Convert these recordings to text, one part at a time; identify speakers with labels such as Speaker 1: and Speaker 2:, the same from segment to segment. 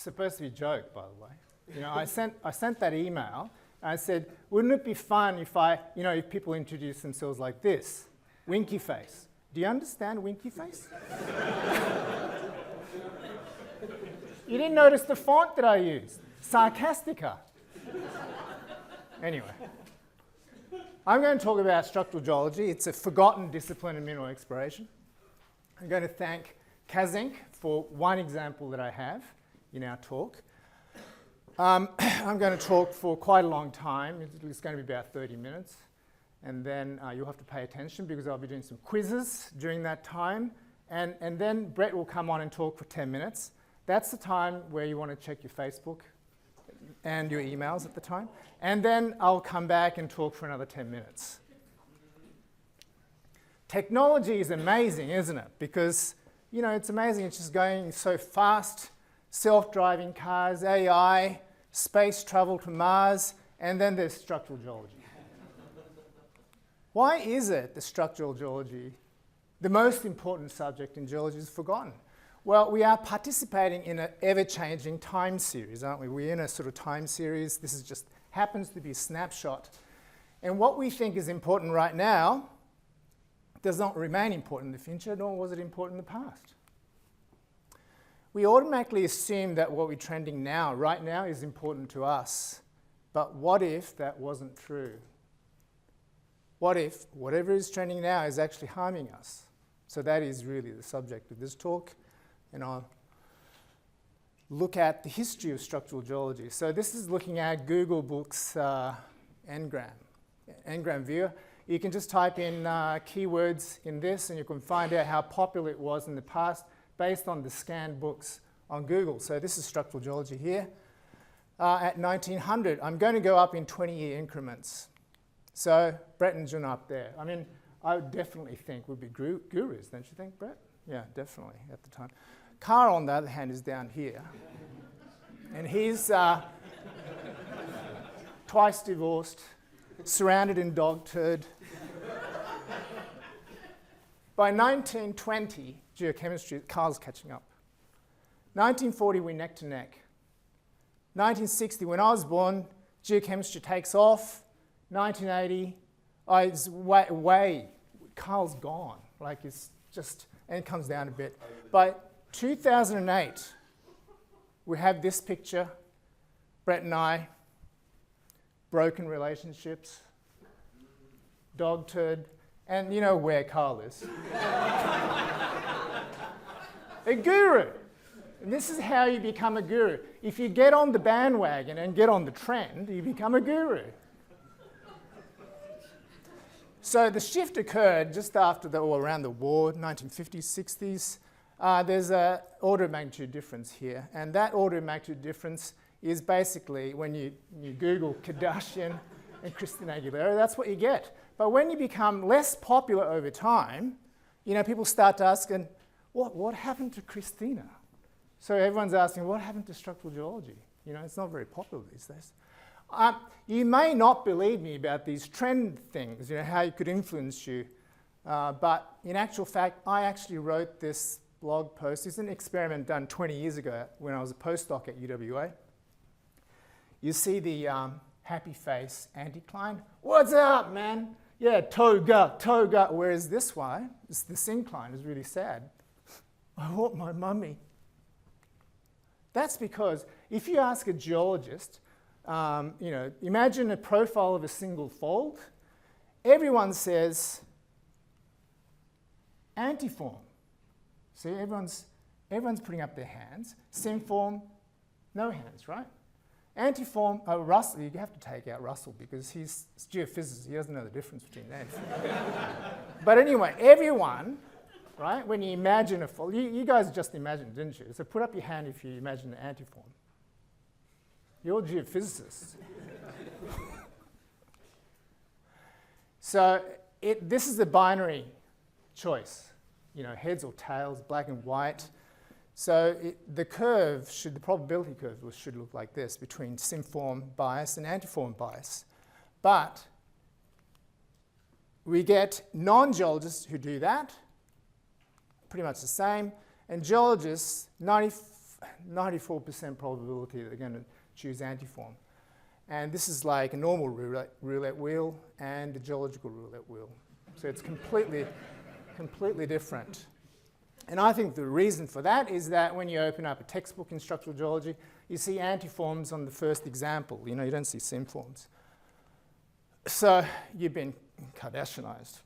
Speaker 1: supposed to be a joke, by the way. You know, I sent that email. And I said, wouldn't it be fun if if people introduce themselves like this, winky face. Do you understand winky face? You didn't notice the font that I used, Sarcastica. Anyway, I'm going to talk about structural geology. It's a forgotten discipline in mineral exploration. I'm going to thank Kazink for one example that I have in our talk. I'm going to talk for quite a long time. It's going to be about 30 minutes. And then you'll have to pay attention because I'll be doing some quizzes during that time. And then Brett will come on and talk for 10 minutes. That's the time where you want to check your Facebook and your emails at the time. And then I'll come back and talk for another 10 minutes. Technology is amazing, isn't it? Because, it's amazing. It's just going so fast. Self-driving cars, AI, space travel to Mars, and then there's structural geology. Why is it that structural geology, the most important subject in geology, is forgotten? Well, we are participating in an ever-changing time series, aren't we? We're in a sort of time series. This is just happens to be a snapshot. And what we think is important right now does not remain important in the future, nor was it important in the past. We automatically assume that what we're trending now, right now, is important to us. But what if that wasn't true? What if whatever is trending now is actually harming us? So that is really the subject of this talk. And I'll look at the history of structural geology. So this is looking at Google Books Ngram viewer. You can just type in keywords in this and you can find out how popular it was in the past based on the scanned books on Google. So this is structural geology here. At 1900, I'm going to go up in 20-year increments. So Brett and Jun up there. I mean, I would definitely think would be gurus, don't you think, Brett? Yeah, definitely at the time. Carl, on the other hand, is down here. And he's twice divorced, surrounded in dog turd. By 1920, geochemistry, Carl's catching up. 1940, we're neck to neck. 1960, when I was born, geochemistry takes off. 1980, it's way, Carl's gone. Like it's just, and it comes down a bit. By 2008, we have this picture, Brett and I, broken relationships, dog turd, and you know where Carl is. A guru. And this is how you become a guru. If you get on the bandwagon and get on the trend, you become a guru. So the shift occurred just after around the war, 1950s, 60s. There's an order of magnitude difference here. And that order of magnitude difference is basically when you Google Kardashian and Christina Aguilera, that's what you get. But when you become less popular over time, people start to ask, what happened to Christina? So everyone's asking, what happened to structural geology? It's not very popular these days. You may not believe me about these trend things, how it could influence you. But in actual fact, I actually wrote this blog post. It's an experiment done 20 years ago when I was a postdoc at UWA. You see the happy face anticline. What's up, man? Yeah, toga. Whereas this one, this incline is really sad. I want my mummy. That's because if you ask a geologist, imagine a profile of a single fold. Everyone says antiform. See, everyone's putting up their hands. Synform, no hands, right? Antiform, Russell, you have to take out Russell because he's a geophysicist. He doesn't know the difference between that. But anyway, everyone, right, when you imagine a fold, you guys just imagined, didn't you? So put up your hand if you imagine an antiform. You're geophysicists. So this is a binary choice, heads or tails, black and white. So the probability curve should look like this between synform bias and antiform bias. But we get non-geologists who do that, pretty much the same, and geologists, 94% probability that they're going to choose antiform. And this is like a normal roulette wheel and a geological roulette wheel. So it's completely different. And I think the reason for that is that when you open up a textbook in structural geology, you see antiforms on the first example. You know, you don't see synforms. So you've been Kardashianized.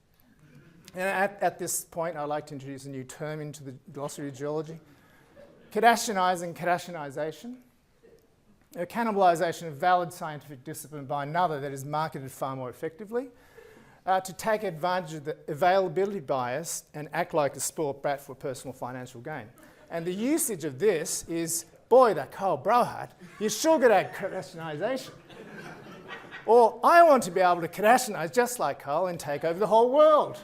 Speaker 1: And at this point, I'd like to introduce a new term into the glossary of geology. Kardashianizing Kardashianization. A cannibalization of valid scientific discipline by another that is marketed far more effectively. To take advantage of the availability bias and act like a spoilt brat for personal financial gain. And the usage of this is, boy, that Carl Brohart, you're sure good at Kardashianization. Or, I want to be able to Kardashianize just like Carl and take over the whole world.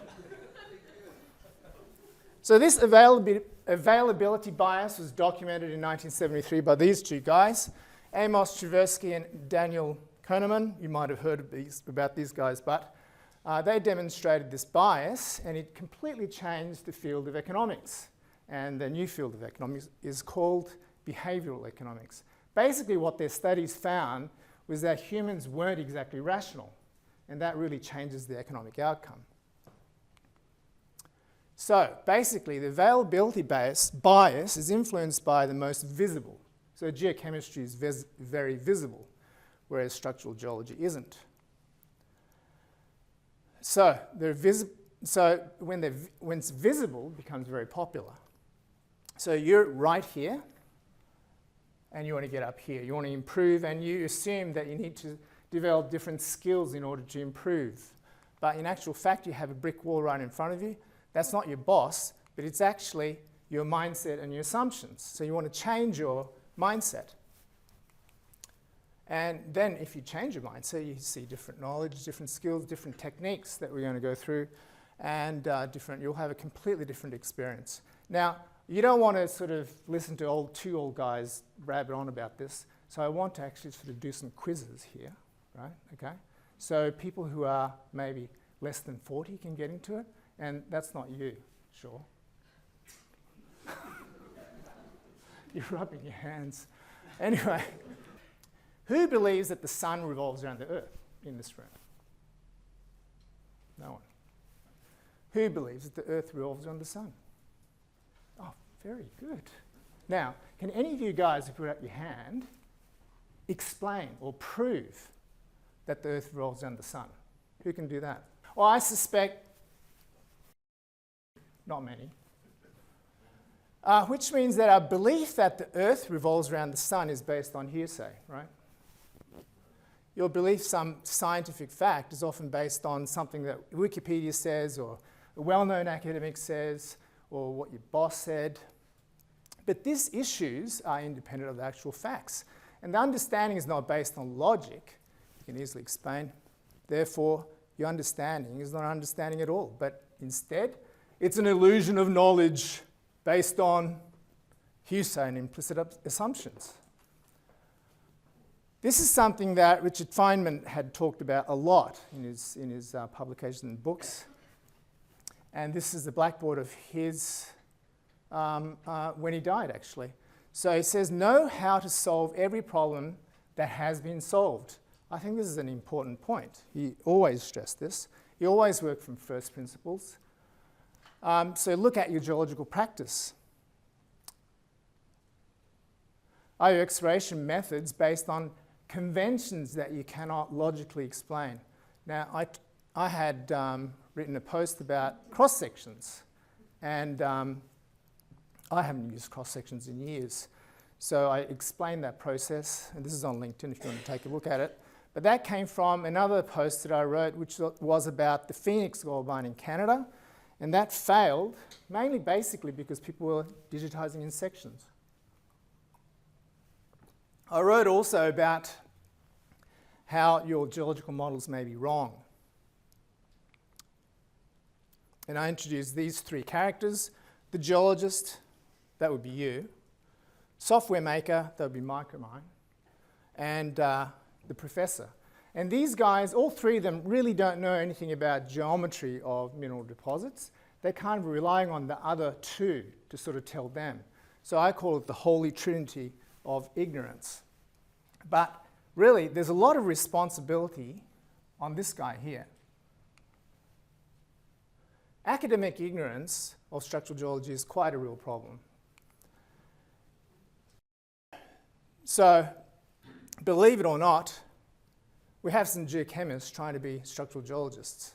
Speaker 1: So this availability bias was documented in 1973 by these two guys, Amos Tversky and Daniel Kahneman. You might have heard about these guys, but they demonstrated this bias, and it completely changed the field of economics. And the new field of economics is called behavioral economics. Basically, what their studies found was that humans weren't exactly rational, and that really changes the economic outcome. So basically, the availability bias is influenced by the most visible. So geochemistry is very visible, whereas structural geology isn't. So when it's visible, it becomes very popular. So you're right here, and you want to get up here. You want to improve, and you assume that you need to develop different skills in order to improve. But in actual fact, you have a brick wall right in front of you. That's not your boss, but it's actually your mindset and your assumptions. So you want to change your mindset. And then if you change your mindset, you see different knowledge, different skills, different techniques that we're going to go through, and you'll have a completely different experience. Now, you don't want to sort of listen to two old guys rabbit on about this, so I want to actually sort of do some quizzes here, right? Okay? So people who are maybe less than 40 can get into it, and that's not you, sure. You're rubbing your hands. Anyway, who believes that the sun revolves around the earth in this room? No one. Who believes that the earth revolves around the sun? Oh, very good. Now, can any of you guys who put up your hand explain or prove that the earth revolves around the sun? Who can do that? Well, I suspect not many. Which means that our belief that the earth revolves around the sun is based on hearsay, right? Your belief some scientific fact is often based on something that Wikipedia says, or a well-known academic says, or what your boss said. But these issues are independent of the actual facts. And the understanding is not based on logic. You can easily explain. Therefore, your understanding is not understanding at all, but instead, it's an illusion of knowledge based on hearsay and implicit assumptions. This is something that Richard Feynman had talked about a lot in his publications and books. And this is the blackboard of his when he died, actually. So he says, know how to solve every problem that has been solved. I think this is an important point. He always stressed this. He always worked from first principles. So look at your geological practice. Are your exploration methods based on conventions that you cannot logically explain? Now, I had written a post about cross-sections, and I haven't used cross-sections in years. So I explained that process, and this is on LinkedIn if you want to take a look at it. But that came from another post that I wrote, which was about the Phoenix gold mine in Canada. And that failed, mainly basically because people were digitizing in sections. I wrote also about how your geological models may be wrong. And I introduced these three characters: the geologist, that would be you; software maker, that would be Micromine; and the professor. And these guys, all three of them, really don't know anything about geometry of mineral deposits. They're kind of relying on the other two to sort of tell them. So I call it the holy trinity of ignorance. But really, there's a lot of responsibility on this guy here. Academic ignorance of structural geology is quite a real problem. So, believe it or not, we have some geochemists trying to be structural geologists.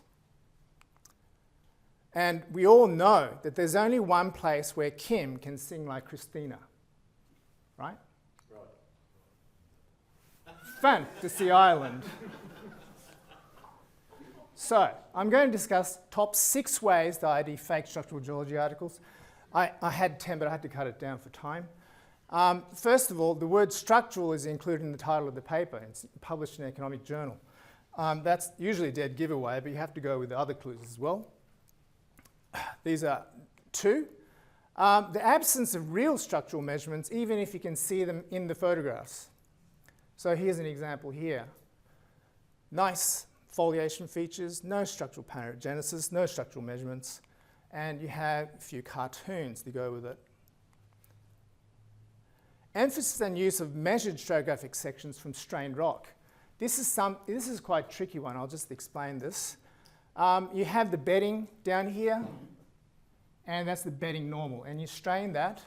Speaker 1: And we all know that there's only one place where Kim can sing like Christina, right? Right. Fantasy Island. So, I'm going to discuss top 6 ways that I defake structural geology articles. I had 10, but I had to cut it down for time. First of all, the word structural is included in the title of the paper. It's published in an economic journal. That's usually a dead giveaway, but you have to go with the other clues as well. These are 2. The absence of real structural measurements, even if you can see them in the photographs. So here's an example here. Nice foliation features, no structural panogenesis, no structural measurements, and you have a few cartoons to go with it. Emphasis and use of measured stratigraphic sections from strained rock. This is quite a tricky one. I'll just explain this. You have the bedding down here, and that's the bedding normal. And you strain that,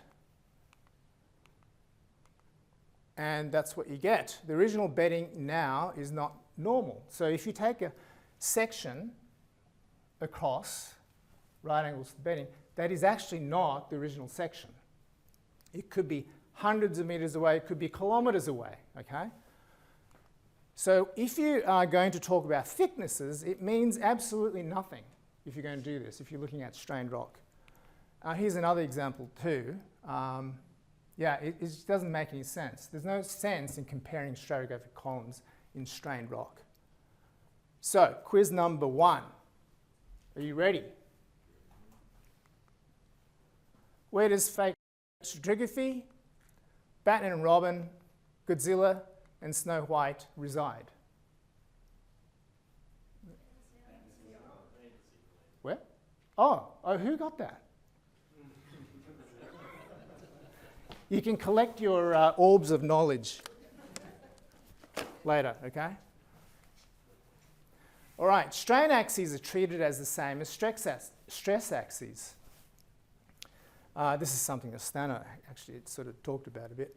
Speaker 1: and that's what you get. The original bedding now is not normal. So if you take a section across, right angles to the bedding, that is actually not the original section. It could be hundreds of meters away, it could be kilometers away, okay? So if you are going to talk about thicknesses, it means absolutely nothing if you're going to do this, if you're looking at strained rock. Here's another example too. It just doesn't make any sense. There's no sense in comparing stratigraphic columns in strained rock. So, quiz number 1. Are you ready? Where does fake stratigraphy, Batman and Robin, Godzilla, and Snow White reside? Where? Oh, who got that? You can collect your orbs of knowledge later, okay? All right, strain axes are treated as the same as stress axes. This is something that Stano actually sort of talked about a bit.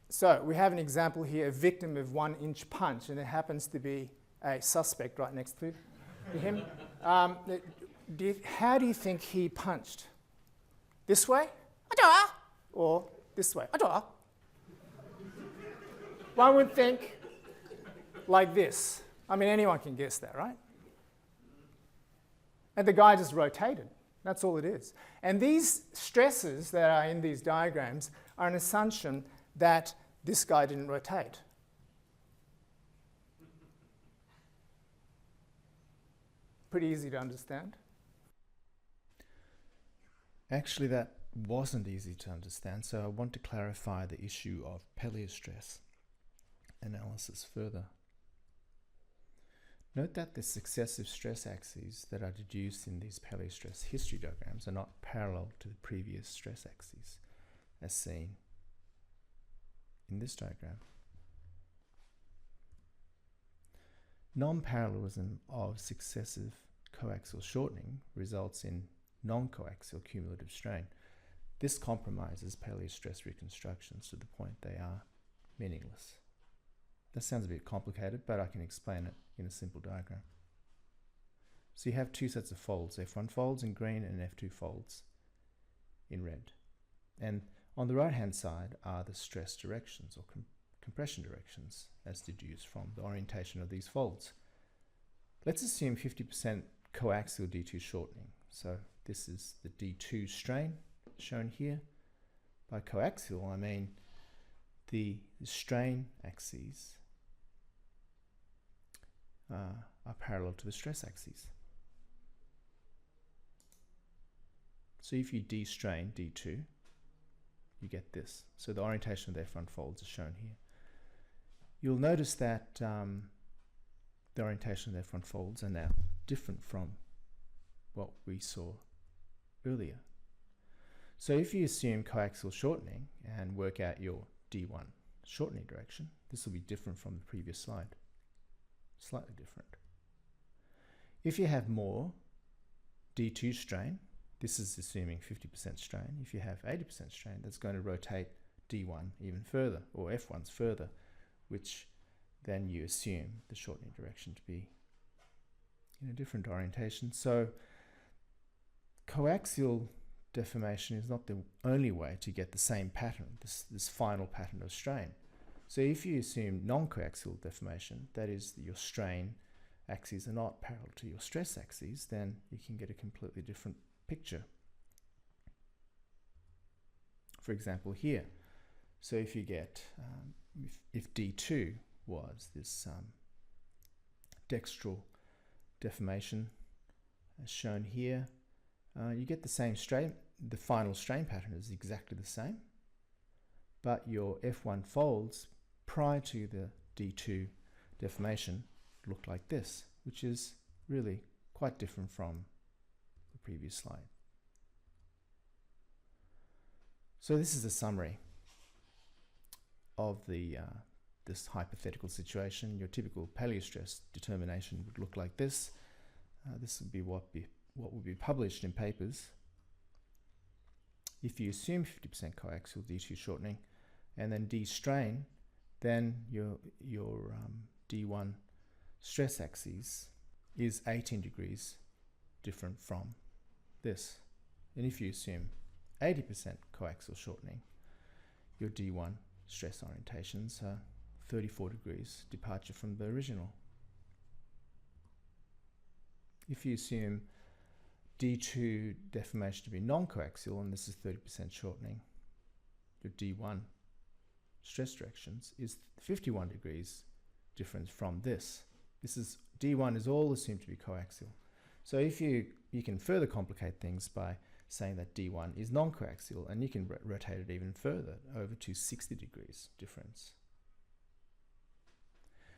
Speaker 1: So we have an example here, a victim of 1-inch punch, and it happens to be a suspect right next to him. How do you think he punched? This way? Or this way? One would think like this. I mean, anyone can guess that, right? And the guy just rotated. That's all it is. And these stresses that are in these diagrams are an assumption that this guy didn't rotate. Pretty easy to understand.
Speaker 2: Actually, that wasn't easy to understand, so I want to clarify the issue of paleostress analysis further. Note that the successive stress axes that are deduced in these paleostress history diagrams are not parallel to the previous stress axes, as seen in this diagram. Non-parallelism of successive coaxial shortening results in non-coaxial cumulative strain. This compromises paleostress reconstructions to the point they are meaningless. That sounds a bit complicated, but I can explain it in a simple diagram. So you have 2 sets of folds, F1 folds in green and F2 folds in red. And on the right-hand side are the stress directions or compression directions as deduced from the orientation of these folds. Let's assume 50% coaxial D2 shortening. So this is the D2 strain shown here. By coaxial, I mean the strain axes are parallel to the stress axes. So if you de-strain D2, you get this. So the orientation of their front folds is shown here. You'll notice that the orientation of their front folds are now different from what we saw earlier. So if you assume coaxial shortening and work out your D1 shortening direction, this will be different from the previous slide. Slightly different. If you have more D2 strain, this is assuming 50% strain. If you have 80% strain, that's going to rotate D1 even further, or F1s further, which then you assume the shortening direction to be in a different orientation. So coaxial deformation is not the only way to get the same pattern, this final pattern of strain. So if you assume non-coaxial deformation, that is, your strain axes are not parallel to your stress axes, then you can get a completely different picture. For example, here, so if you get, if D2 was this dextral deformation as shown here, you get the same strain. The final strain pattern is exactly the same, but your F1 folds prior to the D2 deformation look like this, which is really quite different from the previous slide. So this is a summary of the this hypothetical situation. Your typical paleostress determination would look like this. This would be what would be published in papers. If you assume 50% coaxial D2 shortening and then D strain, then your D1 stress axis is 18 degrees different from this. And if you assume 80% coaxial shortening, your D1 stress orientations are 34 degrees departure from the original. If you assume D2 deformation to be non-coaxial, and this is 30% shortening, your D1 stress directions is 51 degrees difference from this. This is D1 is all assumed to be coaxial. So if you can further complicate things by saying that D1 is non-coaxial, and you can rotate it even further over to 60 degrees difference.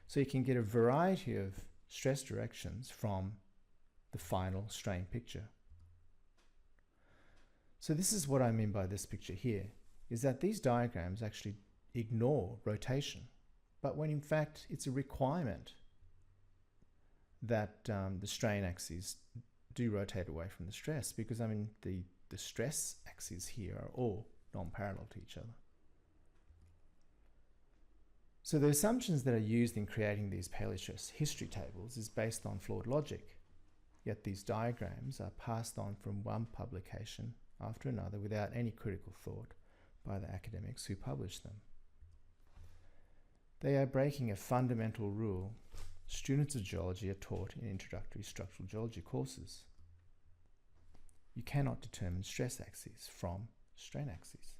Speaker 2: So you can get a variety of stress directions from the final strain picture. So this is what I mean by this picture here, is that these diagrams actually ignore rotation, but when in fact it's a requirement that the strain axes do rotate away from the stress, because I mean the stress axes here are all non-parallel to each other. So the assumptions that are used in creating these paleostress history tables is based on flawed logic, yet these diagrams are passed on from one publication after another without any critical thought by the academics who publish them. They are breaking a fundamental rule students of geology are taught in introductory structural geology courses. You cannot determine stress axes from strain axes.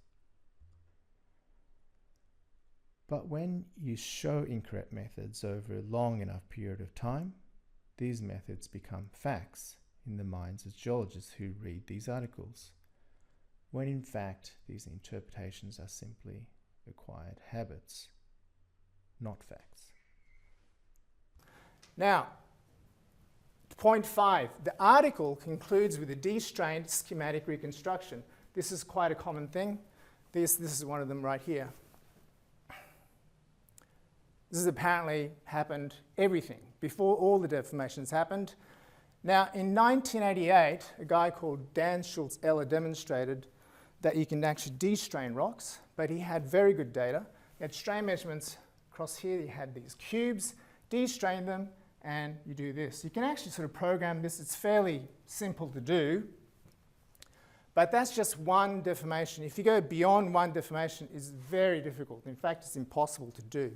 Speaker 2: But when you show incorrect methods over a long enough period of time, these methods become facts in the minds of geologists who read these articles, when in fact these interpretations are simply acquired habits, not facts. Now, point 5, the article concludes with a de-strained schematic reconstruction. This is quite a common thing. This is one of them right here. This has apparently happened everything before all the deformations happened. Now, in 1988, a guy called Dan Schultz-Eller demonstrated that you can actually de-strain rocks, but he had very good data. He had strain measurements across here. He had these cubes, de-strain them, and you do this. You can actually sort of program this. It's fairly simple to do, but that's just one deformation. If you go beyond one deformation, it's very difficult. In fact, it's impossible to do.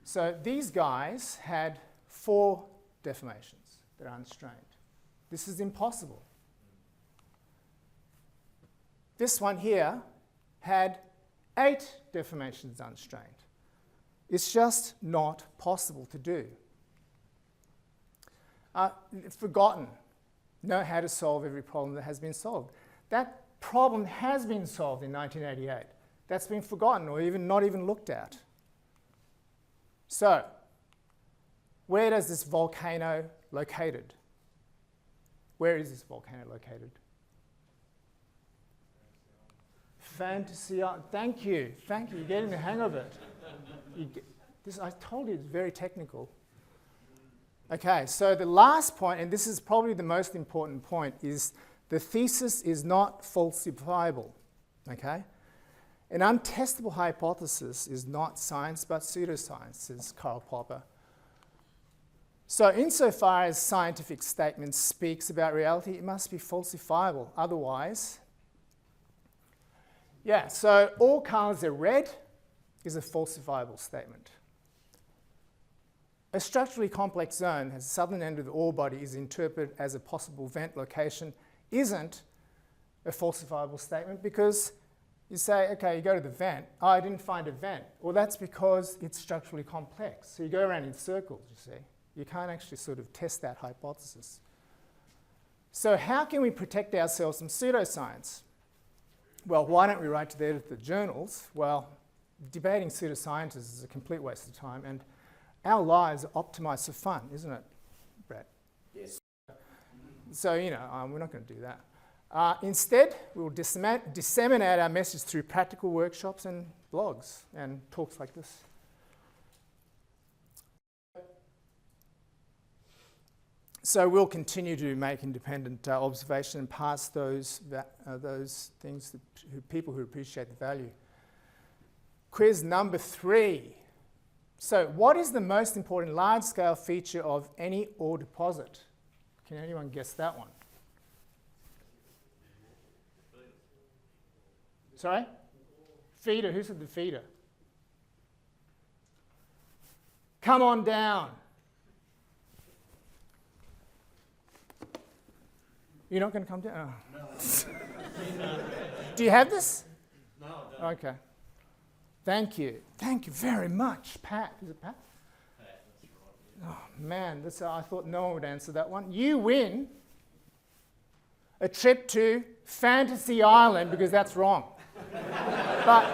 Speaker 2: So these guys had 4 deformations that are unstrained. This is impossible. This one here had 8 deformations unstrained. It's just not possible to do. Forgotten. Know how to solve every problem that has been solved. That problem has been solved in 1988. That's been forgotten or not even looked at. So, where does this volcano located? Where is this volcano located?
Speaker 1: Fantasy, thank you, you're getting the hang of it. I told you it's very technical. Okay, so the last point, and this is probably the most important point, is the thesis is not falsifiable, okay? An untestable hypothesis is not science but pseudoscience, says Karl Popper. So insofar as scientific statement speaks about reality, it must be falsifiable. Otherwise, yeah, so all colours are red is a falsifiable statement. A structurally complex zone at the southern end of the ore body is interpreted as a possible vent location isn't a falsifiable statement because you say, okay, you go to the vent, oh, I didn't find a vent. Well, that's because it's structurally complex. So you go around in circles, you see. You can't actually sort of test that hypothesis. So how can we protect ourselves from pseudoscience? Well, why don't we write to the journals? Well, debating pseudoscientists is a complete waste of time, and our lives are optimised for fun, isn't it, Brett? Yes. So, you know, we're not going to do that. Instead, we'll disseminate our message through practical workshops and blogs and talks like this. So we'll continue to make independent observation and pass those things to people who appreciate the value. Quiz number 3. So what is the most important large-scale feature of any ore deposit? Can anyone guess that one? Sorry? Feeder. Who said the feeder? Come on down. You're not going to come down? Oh. No. Do you have this?
Speaker 3: No, I don't.
Speaker 1: Okay. Thank you. Thank you very much, Pat. Is it Pat?
Speaker 3: Pat, that's right. Yeah.
Speaker 1: Oh, man, I thought no one would answer that one. You win a trip to Fantasy Island because that's wrong. But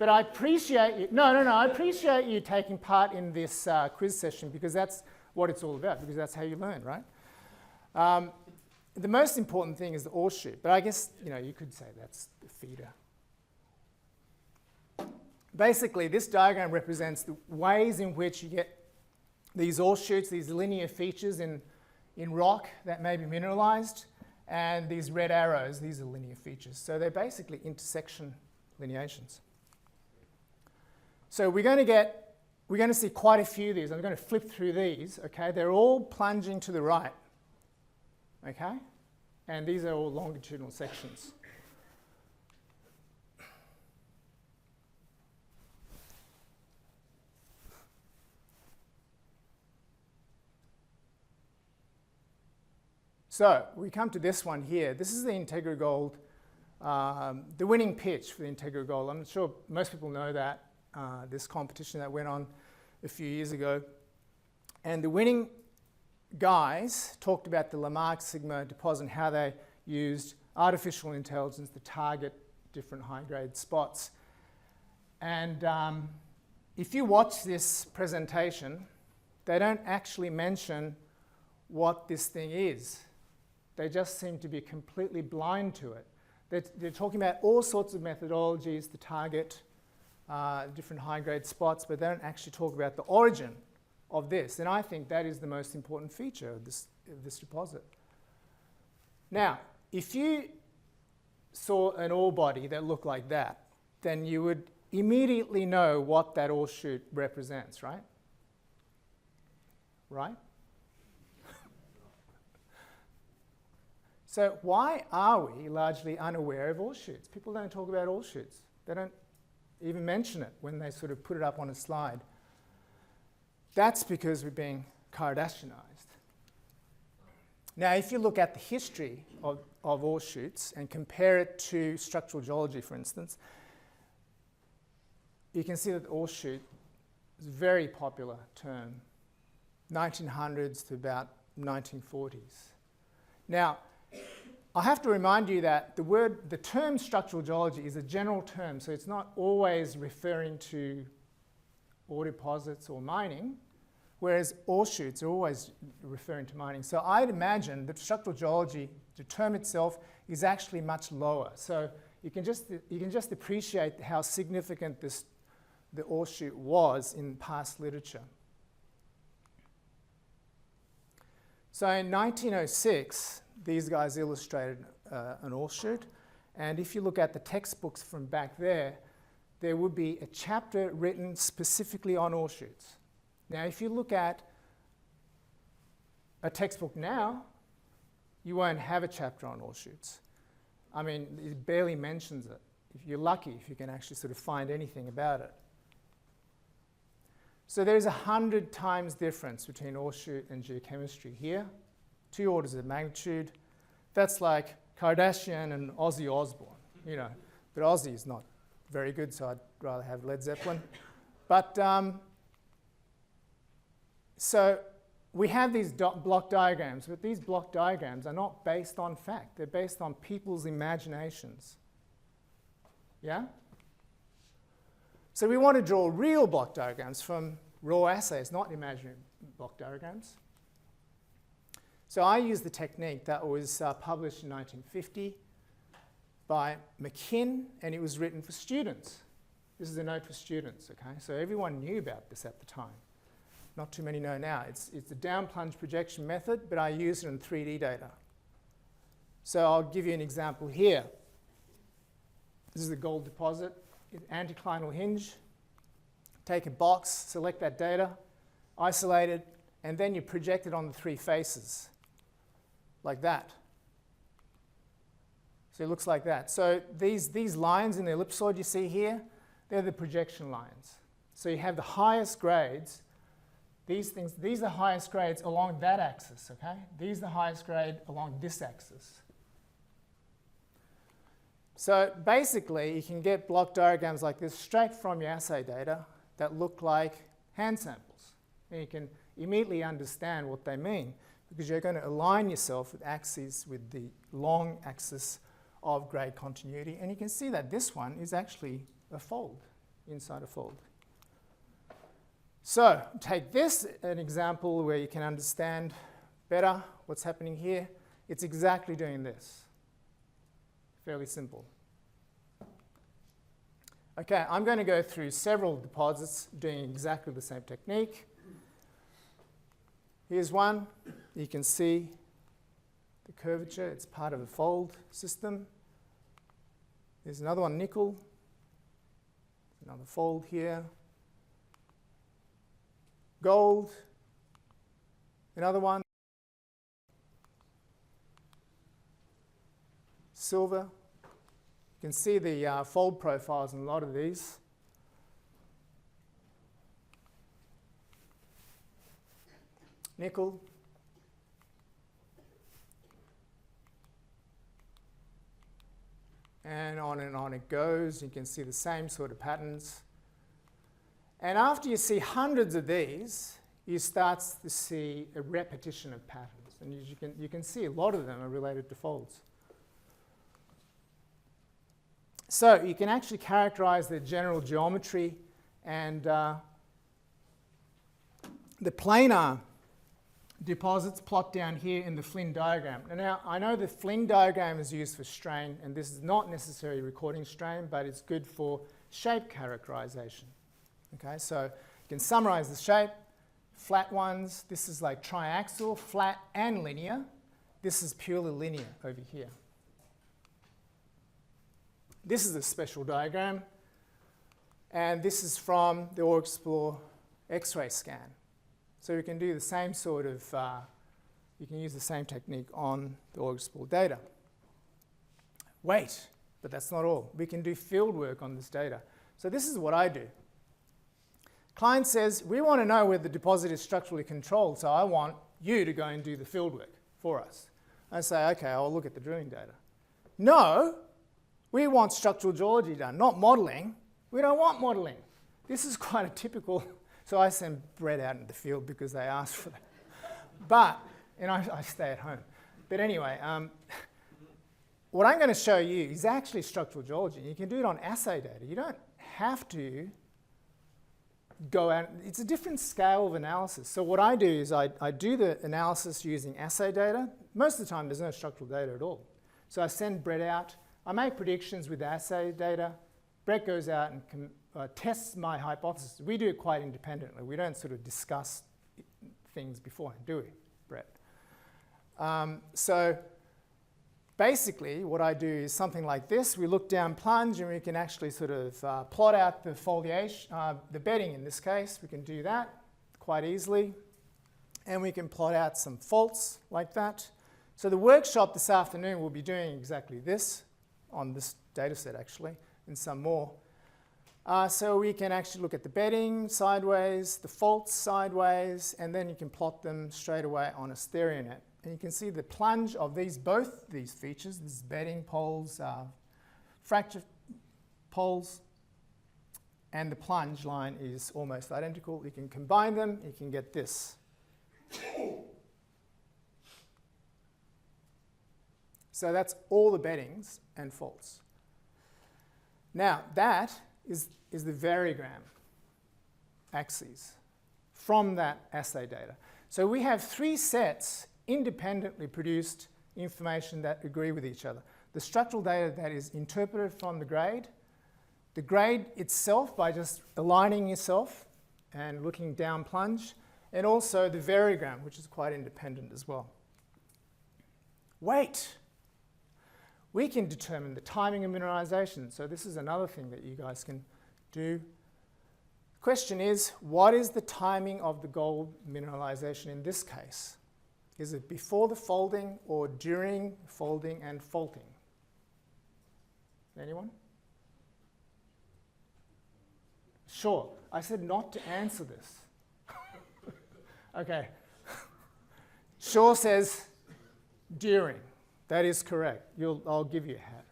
Speaker 1: I appreciate you. No. I appreciate you taking part in this quiz session because that's what it's all about, because that's how you learn, right? The most important thing is the ore chute, but I guess you could say that's the feeder. Basically, this diagram represents the ways in which you get these ore chutes, these linear features in rock that may be mineralized, and these red arrows, these are linear features. So they're basically intersection lineations. So we're going to see quite a few of these. I'm going to flip through these, okay? They're all plunging to the right, okay? And these are all longitudinal sections. So we come to this one here. This is the Integra Gold, the winning pitch for the Integra Gold. I'm sure most people know that, this competition that went on a few years ago. And the winning guys talked about the Lamarck Sigma deposit and how they used artificial intelligence to target different high-grade spots. And if you watch this presentation, they don't actually mention what this thing is. They just seem to be completely blind to it. They're talking about all sorts of methodologies to target different high-grade spots, but they don't actually talk about the origin of this. And I think that is the most important feature of this deposit. Now, if you saw an ore body that looked like that, then you would immediately know what that ore chute represents, right? Right? So why are we largely unaware of ore chutes? People don't talk about ore chutes. They don't even mention it when they sort of put it up on a slide. That's because we're being Kardashianized. Now, if you look at the history of ore chutes and compare it to structural geology, for instance, you can see that the ore chute is a very popular term, 1900s to about 1940s. Now, I have to remind you that the term structural geology is a general term, so it's not always referring to ore deposits or mining, whereas ore chutes are always referring to mining. So I'd imagine that structural geology, the term itself, is actually much lower. So you can just appreciate how significant the ore shoot was in past literature. So in 1906, these guys illustrated an ore shoot, and if you look at the textbooks from back there would be a chapter written specifically on ore shoots. Now, if you look at a textbook now, you won't have a chapter on ore shoots. I mean, it barely mentions it. If you're lucky, if you can actually sort of find anything about it. So there's 100 times difference between ore shoot and geochemistry here, 2 orders of magnitude. That's like Kardashian and Ozzy Osbourne, you know. But Ozzy is not very good, so I'd rather have Led Zeppelin. But so we have these block diagrams, but these block diagrams are not based on fact. They're based on people's imaginations. Yeah? So we want to draw real block diagrams from raw assays, not imaginary block diagrams. So I use the technique that was published in 1950 by McKinn, and it was written for students. This is a note for students, okay? So everyone knew about this at the time. Not too many know now. It's the down plunge projection method, but I use it in 3D data. So I'll give you an example here. This is a gold deposit, anticlinal hinge. Take a box, select that data, isolate it, and then you project it on the 3 faces, like that. So it looks like that. So these lines in the ellipsoid you see here, they're the projection lines. So you have the highest grades. These are the highest grades along that axis, okay? These are the highest grade along this axis. So basically, you can get block diagrams like this straight from your assay data that look like hand samples. And you can immediately understand what they mean because you're going to align yourself with axes with the long axis of grade continuity. And you can see that this one is actually a fold, inside a fold. So take this, an example where you can understand better what's happening here. It's exactly doing this. Fairly simple. Okay, I'm going to go through several deposits doing exactly the same technique. Here's one. You can see the curvature. It's part of a fold system. There's another one, nickel. Another fold here. Gold. Another one. Silver. You can see the fold profiles in a lot of these. Nickel. And on it goes. You can see the same sort of patterns. And after you see hundreds of these, you start to see a repetition of patterns. And you can see a lot of them are related to folds. So you can actually characterize the general geometry and the planar deposits plot down here in the Flynn diagram. And now, I know the Flynn diagram is used for strain, and this is not necessarily recording strain, but it's good for shape characterization. Okay, so you can summarize the shape. Flat ones, this is like triaxial, flat and linear. This is purely linear over here. This is a special diagram, and this is from the ORExplore X-ray scan. So we can do the same sort of, you can use the same technique on the ORExplore data. Wait, but that's not all. We can do field work on this data. So this is what I do. Client says, we want to know whether the deposit is structurally controlled, so I want you to go and do the field work for us. I say, okay, I'll look at the drilling data. No, we want structural geology done, not modelling. We don't want modelling. This is quite a typical, so I send Brett out in the field because they asked for that. But, and I stay at home. But anyway, what I'm going to show you is actually structural geology. You can do it on assay data. You don't have to go out. It's a different scale of analysis. So what I do is I do the analysis using assay data. Most of the time, there's no structural data at all. So I send Brett out. I make predictions with assay data. Brett goes out and tests my hypothesis. We do it quite independently. We don't sort of discuss things beforehand, do we, Brett? So basically, what I do is something like this. We look down plunge, and we can actually sort of plot out the foliation, the bedding in this case. We can do that quite easily. And we can plot out some faults like that. So the workshop this afternoon will be doing exactly this on this data set, actually, and some more. So we can actually look at the bedding sideways, the faults sideways, and then you can plot them straight away on a stereo net. And you can see the plunge of both these features, this is bedding poles, fracture poles, and the plunge line is almost identical. You can combine them, you can get this. So that's all the beddings and faults. Now, that is the variogram axes from that assay data. So we have 3 sets independently produced information that agree with each other. The structural data that is interpreted from the grade itself by just aligning yourself and looking down plunge, and also the variogram, which is quite independent as well. Wait! We can determine the timing of mineralization. So this is another thing that you guys can do. The question is, what is the timing of the gold mineralization in this case? Is it before the folding or during folding and faulting? Anyone? Sure. I said not to answer this. Okay. Shaw says during. That is correct. I'll give you a hat.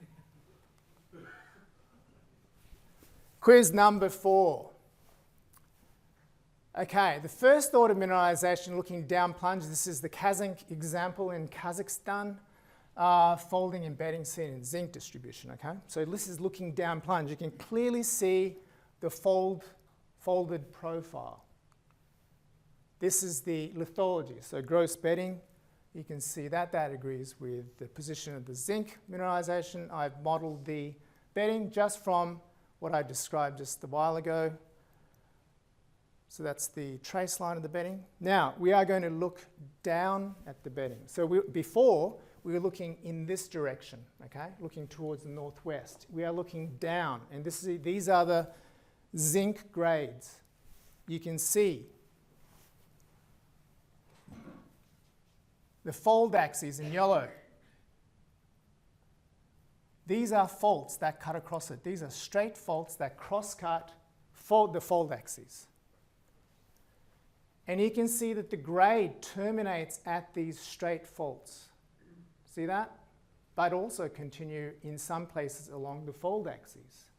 Speaker 1: Quiz number 4. Okay, the first order mineralization looking down plunge. This is the Kazakh example in Kazakhstan. Folding and bedding seen in zinc distribution. Okay, so this is looking down plunge. You can clearly see the folded profile. This is the lithology, so gross bedding. You can see that agrees with the position of the zinc mineralization. I've modeled the bedding just from what I described just a while ago. So that's the trace line of the bedding. Now, we are going to look down at the bedding. So before, we were looking in this direction, okay? Looking towards the northwest. We are looking down, and these are the zinc grades. You can see the fold axes in yellow. These are faults that cut across it. These are straight faults that cross-cut the fold axes. And you can see that the grade terminates at these straight faults. See that? But also continue in some places along the fold axes.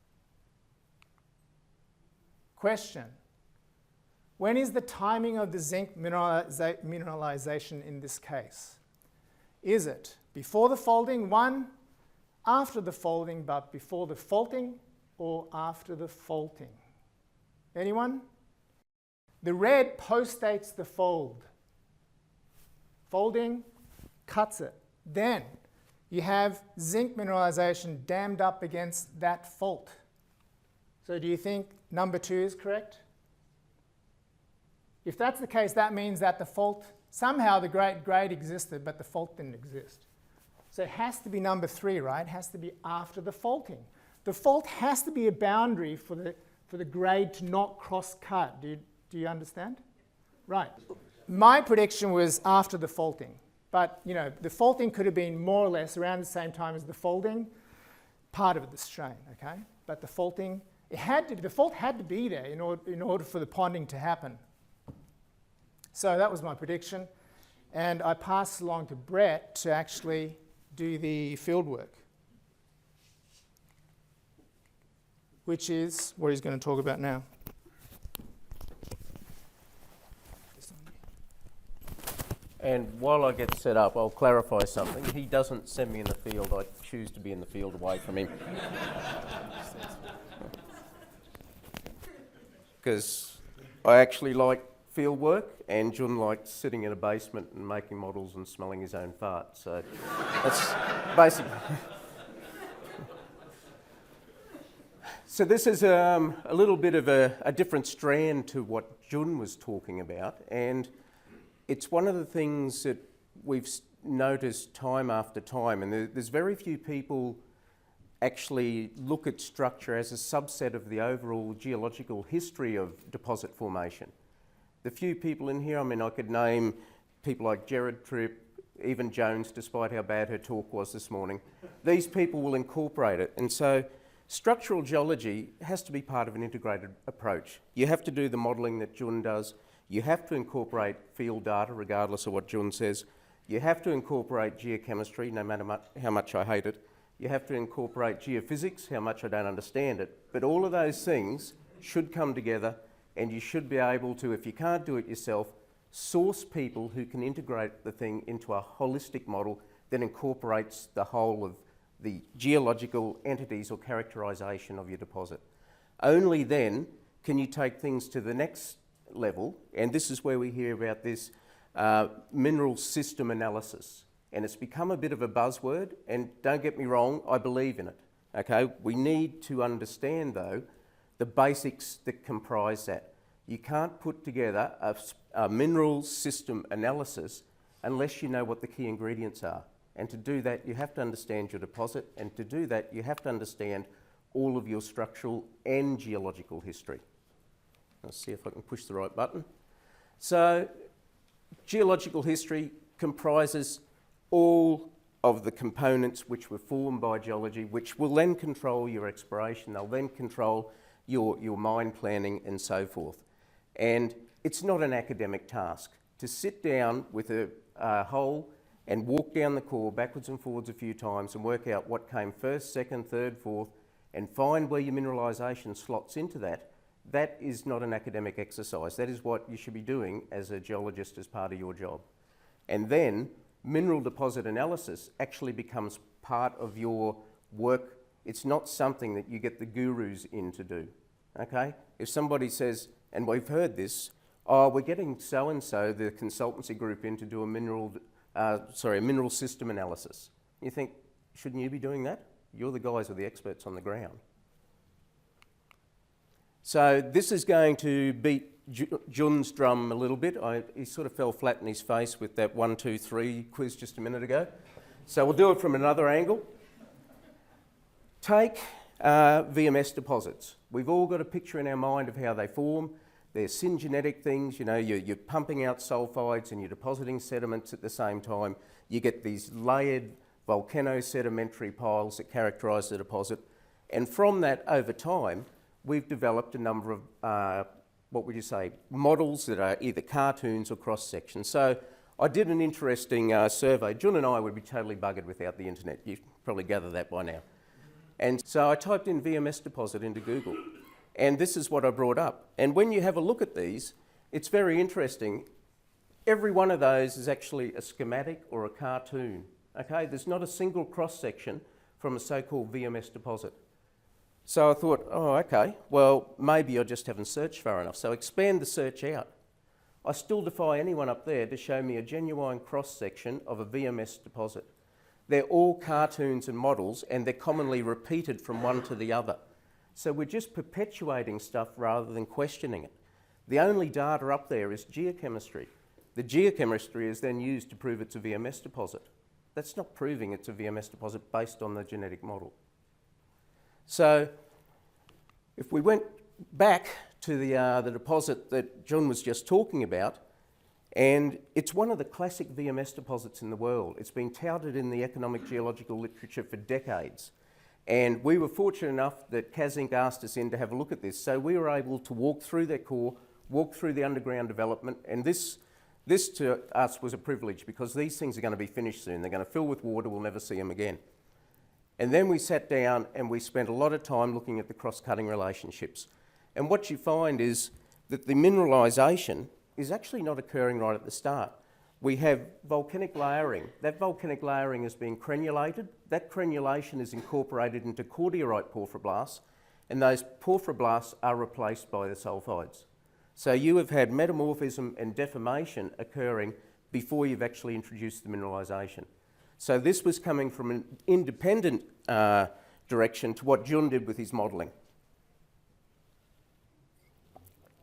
Speaker 1: Question. When is the timing of the zinc mineralization in this case? Is it before the folding, 1, after the folding, but before the faulting, or after the faulting? Anyone? The red postdates the fold. Folding cuts it. Then you have zinc mineralization dammed up against that fault. So do you think number 2 is correct? If that's the case, that means that the fault, somehow the grade existed, but the fault didn't exist. So it has to be number 3, right? It has to be after the faulting. The fault has to be a boundary for the grade to not cross-cut. Do you understand? Right. My prediction was after the faulting. But, you know, the faulting could have been more or less around the same time as the folding, part of the strain, okay? But the faulting, the fault had to be there in order for the ponding to happen. So that was my prediction. And I passed along to Brett to actually do the field work, which is what he's going to talk about now.
Speaker 4: And while I get set up, I'll clarify something. He doesn't send me in the field. I choose to be in the field away from him. Because I actually like field work, and Jun likes sitting in a basement and making models and smelling his own fart. So that's basically... So this is a little bit of a different strand to what Jun was talking about, and it's one of the things that we've noticed time after time, and there's very few people actually look at structure as a subset of the overall geological history of deposit formation. The few people in here, I mean, I could name people like Gerard Tripp, even Jones, despite how bad her talk was this morning. These people will incorporate it, and so structural geology has to be part of an integrated approach. You have to do the modelling that Jun does. You have to incorporate field data, regardless of what Jun says. You have to incorporate geochemistry, no matter how much I hate it. You have to incorporate geophysics, how much I don't understand it. But all of those things should come together, and you should be able to, if you can't do it yourself, source people who can integrate the thing into a holistic model that incorporates the whole of the geological entities or characterization of your deposit. Only then can you take things to the next level, and this is where we hear about this mineral system analysis. And it's become a bit of a buzzword, and don't get me wrong, I believe in it. Okay, we need to understand though the basics that comprise that. You can't put together a mineral system analysis unless you know what the key ingredients are. And to do that, you have to understand your deposit, and to do that, you have to understand all of your structural and geological history. Let's see if I can push the right button. So, geological history comprises all of the components which were formed by geology, which will then control your exploration, they'll then control your mine planning and so forth. And it's not an academic task. To sit down with a hole and walk down the core backwards and forwards a few times and work out what came first, second, third, fourth, and find where your mineralisation slots into that, that is not an academic exercise. That is what you should be doing as a geologist as part of your job. And then mineral deposit analysis actually becomes part of your work. It's not something that you get the gurus in to do, okay? If somebody says, and we've heard this, oh, we're getting so-and-so, the consultancy group, in to do a mineral system analysis. You think, shouldn't you be doing that? You're the guys who are the experts on the ground. So this is going to beat Jun's drum a little bit. He sort of fell flat in his face with that 1, 2, 3 quiz just a minute ago. So we'll do it from another angle. Take VMS deposits. We've all got a picture in our mind of how they form. They're syngenetic things, you know, you're pumping out sulfides and you're depositing sediments at the same time. You get these layered volcano-sedimentary piles that characterise the deposit. And from that, over time, we've developed a number of, models that are either cartoons or cross-sections. So I did an interesting survey. Jun and I would be totally buggered without the internet. You probably gather that by now. And so I typed in VMS deposit into Google. And this is what I brought up. And when you have a look at these, it's very interesting. Every one of those is actually a schematic or a cartoon. Okay, there's not a single cross-section from a so-called VMS deposit. So I thought, oh, okay, well, maybe I just haven't searched far enough. So expand the search out. I still defy anyone up there to show me a genuine cross-section of a VMS deposit. They're all cartoons and models, and they're commonly repeated from one to the other. So we're just perpetuating stuff rather than questioning it. The only data up there is geochemistry. The geochemistry is then used to prove it's a VMS deposit. That's not proving it's a VMS deposit based on the genetic model. So if we went back to the deposit that Jun was just talking about, and it's one of the classic VMS deposits in the world. It's been touted in the economic geological literature for decades. And we were fortunate enough that Kazink asked us in to have a look at this. So we were able to walk through their core, walk through the underground development, and this to us was a privilege because these things are going to be finished soon. They're going to fill with water, we'll never see them again. And then we sat down and we spent a lot of time looking at the cross-cutting relationships. And what you find is that the mineralisation is actually not occurring right at the start. We have volcanic layering. That volcanic layering is being crenulated. That crenulation is incorporated into cordierite porphyroblasts, and those porphyroblasts are replaced by the sulfides. So you have had metamorphism and deformation occurring before you've actually introduced the mineralisation. So this was coming from an independent direction to what Jun did with his modelling.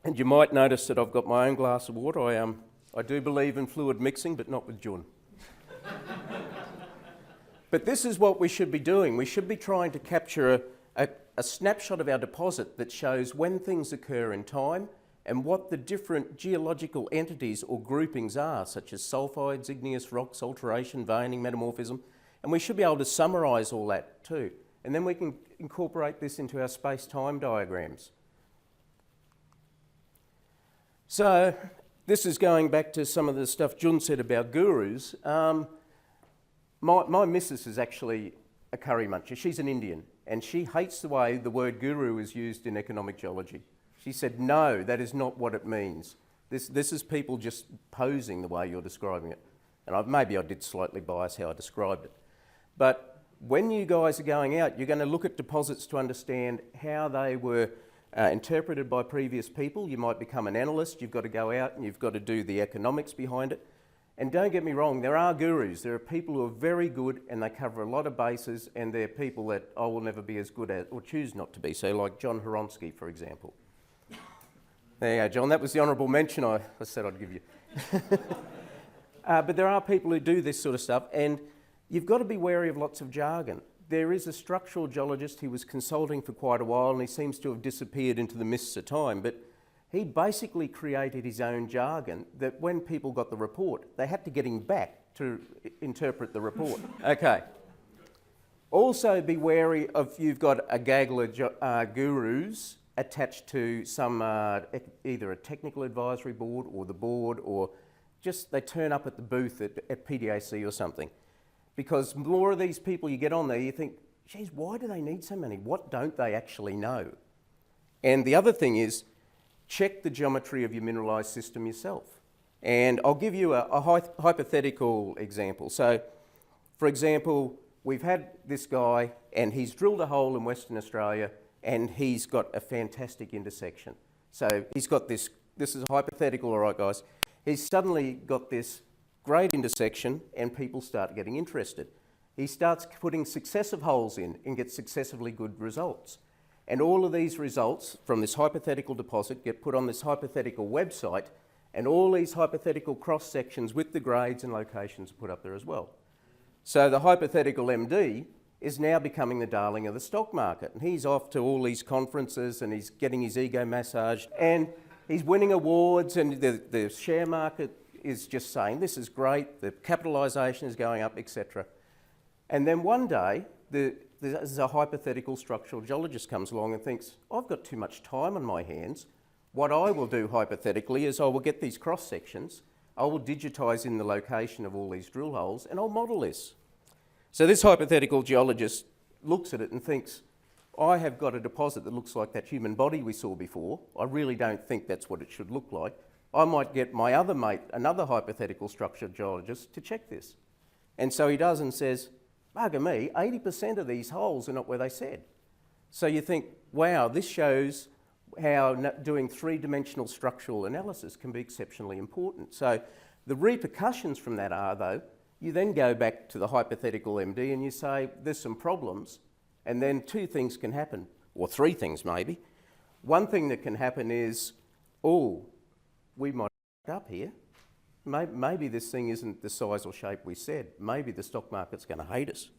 Speaker 4: And you might notice that I've got my own glass of water. I do believe in fluid mixing, but not with Jun. But this is what we should be doing. We should be trying to capture a snapshot of our deposit that shows when things occur in time and what the different geological entities or groupings are, such as sulfides, igneous rocks, alteration, veining, metamorphism. And we should be able to summarise all that too. And then we can incorporate this into our space-time diagrams. So this is going back to some of the stuff Jun said about gurus. My missus is actually a curry muncher. She's an Indian, and she hates the way the word guru is used in economic geology. She said, no, that is not what it means. This is people just posing the way you're describing it. And maybe I did slightly bias how I described it. But when you guys are going out, you're going to look at deposits to understand how they were interpreted by previous people. You might become an analyst. You've got to go out and you've got to do the economics behind it. And don't get me wrong, there are gurus. There are people who are very good and they cover a lot of bases, and they're people that I will never be as good at or choose not to be. So like John Horonsky, for example. There you go, John. That was the honourable mention I said I'd give you. But there are people who do this sort of stuff, and you've got to be wary of lots of jargon. There is a structural geologist. He was consulting for quite a while, and he seems to have disappeared into the mists of time. But he basically created his own jargon that when people got the report, they had to get him back to interpret the report. Okay. Also be wary of you've got a gaggle of gurus attached to some either a technical advisory board or the board, or just they turn up at the booth at PDAC or something. Because more of these people you get on there, you think, geez, why do they need so many? What don't they actually know? And the other thing is, check the geometry of your mineralised system yourself. And I'll give you a hypothetical example. So, for example, we've had this guy and he's drilled a hole in Western Australia and he's got a fantastic intersection. So he's got this is hypothetical, all right, guys. He's suddenly got this great intersection and people start getting interested. He starts putting successive holes in and gets successively good results. And all of these results from this hypothetical deposit get put on this hypothetical website, and all these hypothetical cross-sections with the grades and locations are put up there as well. So the hypothetical MD is now becoming the darling of the stock market, and he's off to all these conferences and he's getting his ego massaged and he's winning awards, and the share market is just saying this is great, the capitalisation is going up, etc. And then one day there's a hypothetical structural geologist comes along and thinks, I've got too much time on my hands. What I will do hypothetically is I will get these cross sections, I will digitise in the location of all these drill holes, and I'll model this. So this hypothetical geologist looks at it and thinks, I have got a deposit that looks like that human body we saw before. I really don't think that's what it should look like. I might get my other mate, another hypothetical structural geologist, to check this. And so he does and says, bugger me, 80% of these holes are not where they said. So you think, wow, this shows how doing three-dimensional structural analysis can be exceptionally important. So the repercussions from that are, though, you then go back to the hypothetical MD and you say, there's some problems, and then two things can happen, or three things maybe. One thing that can happen is, oh, we might f*** up here. Maybe this thing isn't the size or shape we said. Maybe the stock market's going to hate us.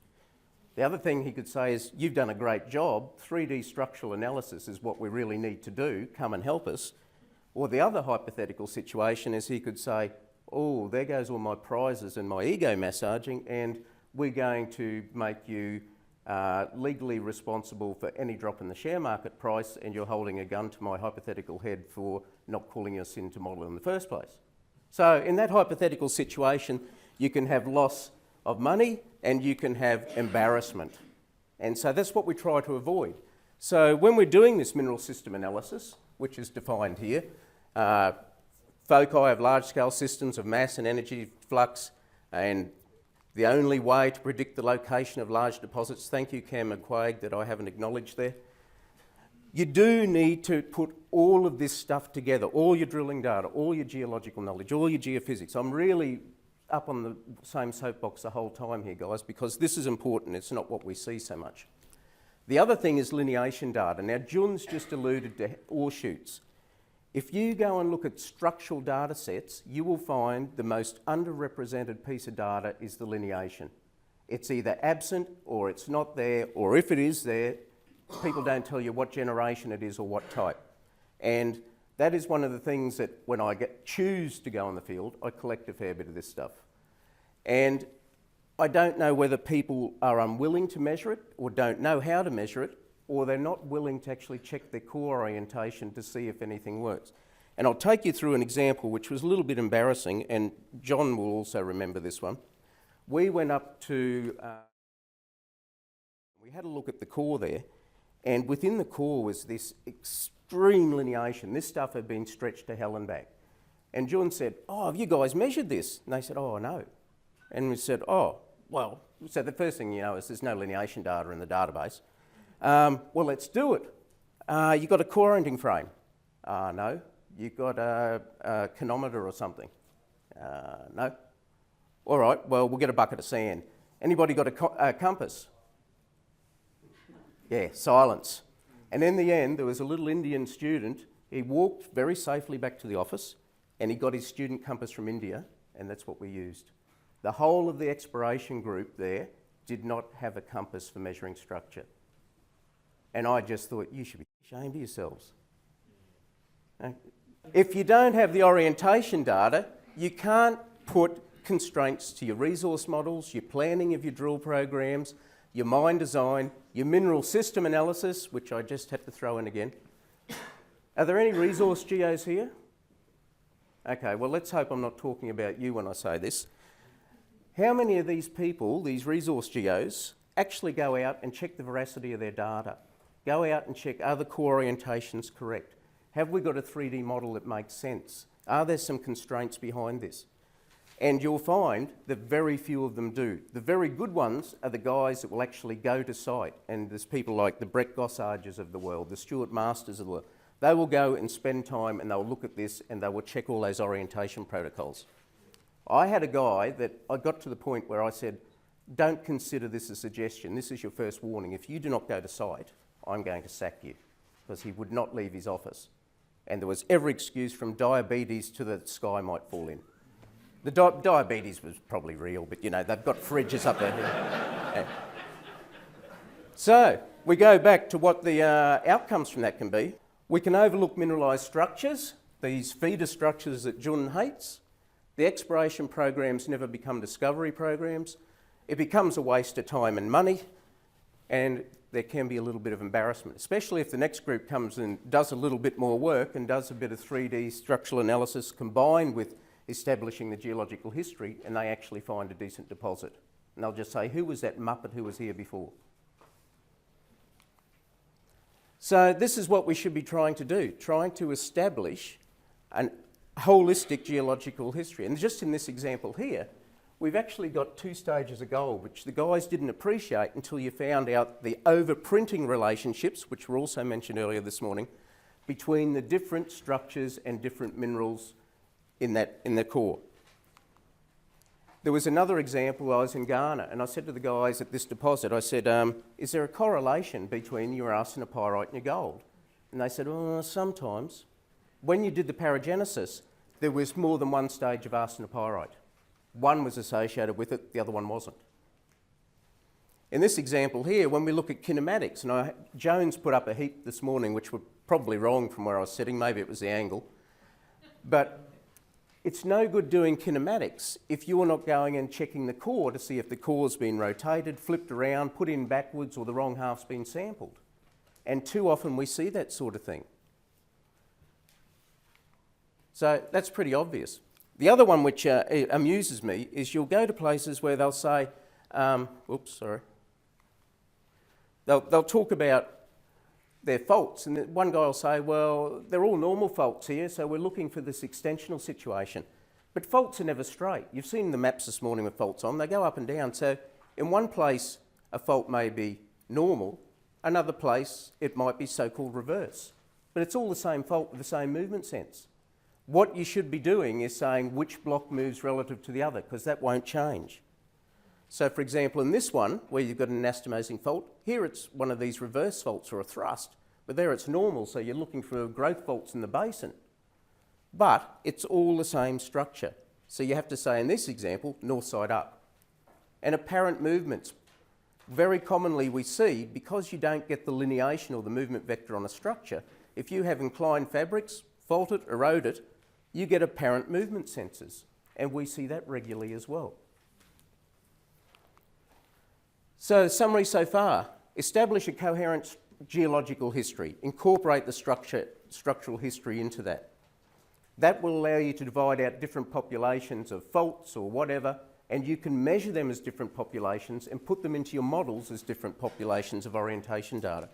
Speaker 4: The other thing he could say is, you've done a great job. 3D structural analysis is what we really need to do. Come and help us. Or the other hypothetical situation is he could say, oh, there goes all my prizes and my ego massaging, and we're going to make you legally responsible for any drop in the share market price, and you're holding a gun to my hypothetical head for not calling us into model in the first place. So in that hypothetical situation, you can have loss of money and you can have embarrassment. And so that's what we try to avoid. So when we're doing this mineral system analysis, which is defined here, foci of large-scale systems of mass and energy flux, and the only way to predict the location of large deposits, thank you Cam McQuaig that I haven't acknowledged there, you do need to put all of this stuff together, all your drilling data, all your geological knowledge, all your geophysics. I'm really up on the same soapbox the whole time here, guys, because this is important. It's not what we see so much. The other thing is lineation data. Now, Jun's just alluded to ore shoots. If you go and look at structural data sets, you will find the most underrepresented piece of data is the lineation. It's either absent or it's not there, or if it is there, people don't tell you what generation it is or what type. And that is one of the things that when I choose to go in the field, I collect a fair bit of this stuff. And I don't know whether people are unwilling to measure it or don't know how to measure it, or they're not willing to actually check their core orientation to see if anything works. And I'll take you through an example which was a little bit embarrassing, and John will also remember this one. We went up to, we had a look at the core there, and within the core was this extreme lineation. This stuff had been stretched to hell and back. And John said, "Oh, have you guys measured this?" And they said, "Oh, no." And we said, "Oh, well," so the first thing you know is there's no lineation data in the database. Well, let's do it. You got a core orienting frame? No. You got a chronometer or something? No. All right, well, we'll get a bucket of sand. Anybody got a compass? Yeah, silence. And in the end, there was a little Indian student. He walked very safely back to the office and he got his student compass from India, and that's what we used. The whole of the exploration group there did not have a compass for measuring structure. And I just thought, you should be ashamed of yourselves. If you don't have the orientation data, you can't put constraints to your resource models, your planning of your drill programs, your mine design, your mineral system analysis, which I just had to throw in again. Are there any resource geos here? Okay, well, let's hope I'm not talking about you when I say this. How many of these people, these resource geos, actually go out and check the veracity of their data? Go out and check, are the core orientations correct? Have we got a 3D model that makes sense? Are there some constraints behind this? And you'll find that very few of them do. The very good ones are the guys that will actually go to site, and there's people like the Brett Gossages of the world, the Stuart Masters of the world. They will go and spend time and they'll look at this and they will check all those orientation protocols. I had a guy that I got to the point where I said, don't consider this a suggestion, this is your first warning. If you do not go to site, I'm going to sack you, because he would not leave his office. And there was every excuse from diabetes to the sky might fall in. The diabetes was probably real, but you know, they've got fridges up there. Yeah. So, we go back to what the outcomes from that can be. We can overlook mineralised structures, these feeder structures that Jun hates. The exploration programs never become discovery programs. It becomes a waste of time and money, and there can be a little bit of embarrassment, especially if the next group comes and does a little bit more work and does a bit of 3D structural analysis combined with establishing the geological history, and they actually find a decent deposit. And they'll just say, who was that muppet who was here before? So this is what we should be trying to do, trying to establish a holistic geological history. And just in this example here, we've actually got 2 stages of gold, which the guys didn't appreciate until you found out the overprinting relationships, which were also mentioned earlier this morning, between the different structures and different minerals in the core. There was another example. I was in Ghana and I said to the guys at this deposit, I said, is there a correlation between your arsenopyrite and your gold? And they said, oh, sometimes. When you did the paragenesis, there was more than one stage of arsenopyrite. One was associated with it, the other one wasn't. In this example here, when we look at kinematics, and Jones put up a heap this morning, which were probably wrong from where I was sitting, maybe it was the angle, but it's no good doing kinematics if you're not going and checking the core to see if the core's been rotated, flipped around, put in backwards, or the wrong half's been sampled. And too often we see that sort of thing. So that's pretty obvious. The other one which amuses me is you'll go to places where they'll say, they'll talk about their faults, and one guy will say, well, they're all normal faults here, so we're looking for this extensional situation. But faults are never straight. You've seen the maps this morning with faults on, they go up and down. So in one place, a fault may be normal, another place, it might be so-called reverse. But it's all the same fault with the same movement sense. What you should be doing is saying which block moves relative to the other, because that won't change. So for example, in this one, where you've got an anastomosing fault, here it's one of these reverse faults or a thrust, but there it's normal, so you're looking for growth faults in the basin. but it's all the same structure. So you have to say in this example, north side up. And apparent movements, very commonly we see, because you don't get the lineation or the movement vector on a structure, if you have inclined fabrics, faulted, eroded, you get apparent movement sensors. And we see that regularly as well. So, summary so far, establish a coherent geological history, incorporate the structural history into that. That will allow you to divide out different populations of faults or whatever, and you can measure them as different populations and put them into your models as different populations of orientation data.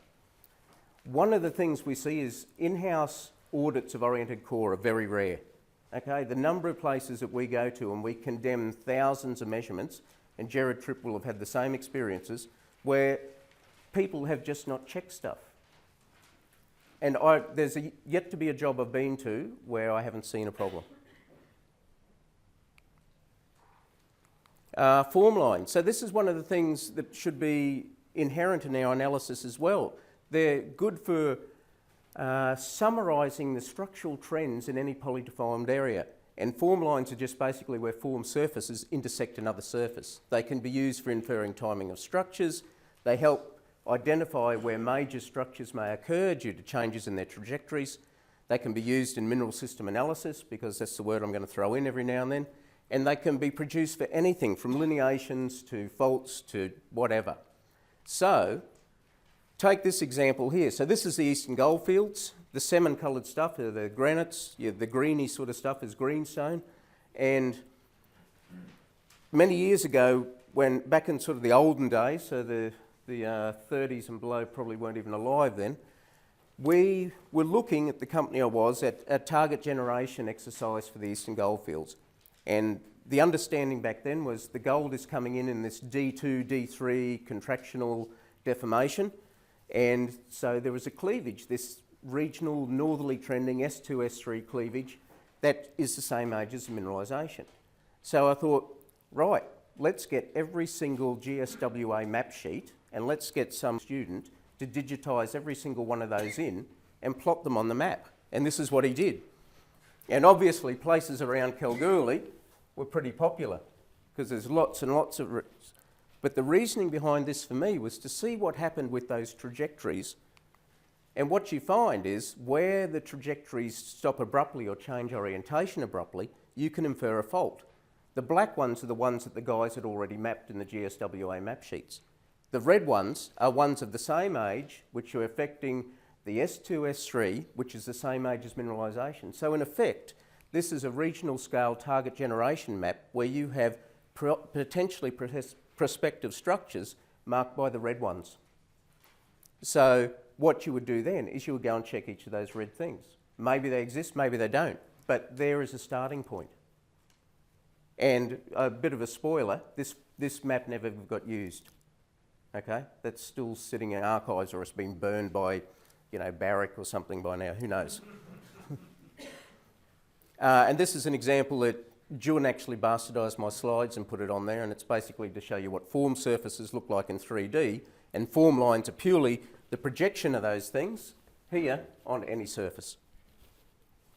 Speaker 4: One of the things we see is in-house audits of oriented core are very rare. Okay, the number of places that we go to and we condemn thousands of measurements, and Jared Tripp will have had the same experiences, where people have just not checked stuff. And there's yet to be a job I've been to where I haven't seen a problem. Form lines. So this is one of the things that should be inherent in our analysis as well. They're good for summarising the structural trends in any polydeformed area. And form lines are just basically where form surfaces intersect another surface. They can be used for inferring timing of structures. They help identify where major structures may occur due to changes in their trajectories. They can be used in mineral system analysis, because that's the word I'm going to throw in every now and then. And they can be produced for anything from lineations to faults to whatever. So, take this example here. So this is the Eastern Goldfields. The salmon coloured stuff are the granites. The greeny sort of stuff is greenstone. And many years ago, when back in sort of the olden days, so the 30s and below probably weren't even alive then, we were looking at the company I was at a target generation exercise for the Eastern Goldfields. And the understanding back then was the gold is coming in this D2, D3 contractional deformation. And so there was a cleavage, this regional northerly trending S2, S3 cleavage that is the same age as mineralisation. So I thought, right, let's get every single GSWA map sheet and let's get some student to digitise every single one of those in and plot them on the map. And this is what he did. And obviously places around Kalgoorlie were pretty popular because there's lots and lots of routes. But the reasoning behind this for me was to see what happened with those trajectories. And what you find is where the trajectories stop abruptly or change orientation abruptly, you can infer a fault. The black ones are the ones that the guys had already mapped in the GSWA map sheets. The red ones are ones of the same age, which are affecting the S2, S3, which is the same age as mineralisation. So in effect, this is a regional scale target generation map where you have potentially prospective structures marked by the red ones. So what you would do then is you would go and check each of those red things. Maybe they exist, maybe they don't, but there is a starting point. And a bit of a spoiler, this map never got used. Okay, that's still sitting in archives, or it's been burned by, Barrick or something by now, who knows. And this is an example that Jun actually bastardised my slides and put it on there, and it's basically to show you what form surfaces look like in 3D, and form lines are purely the projection of those things here on any surface.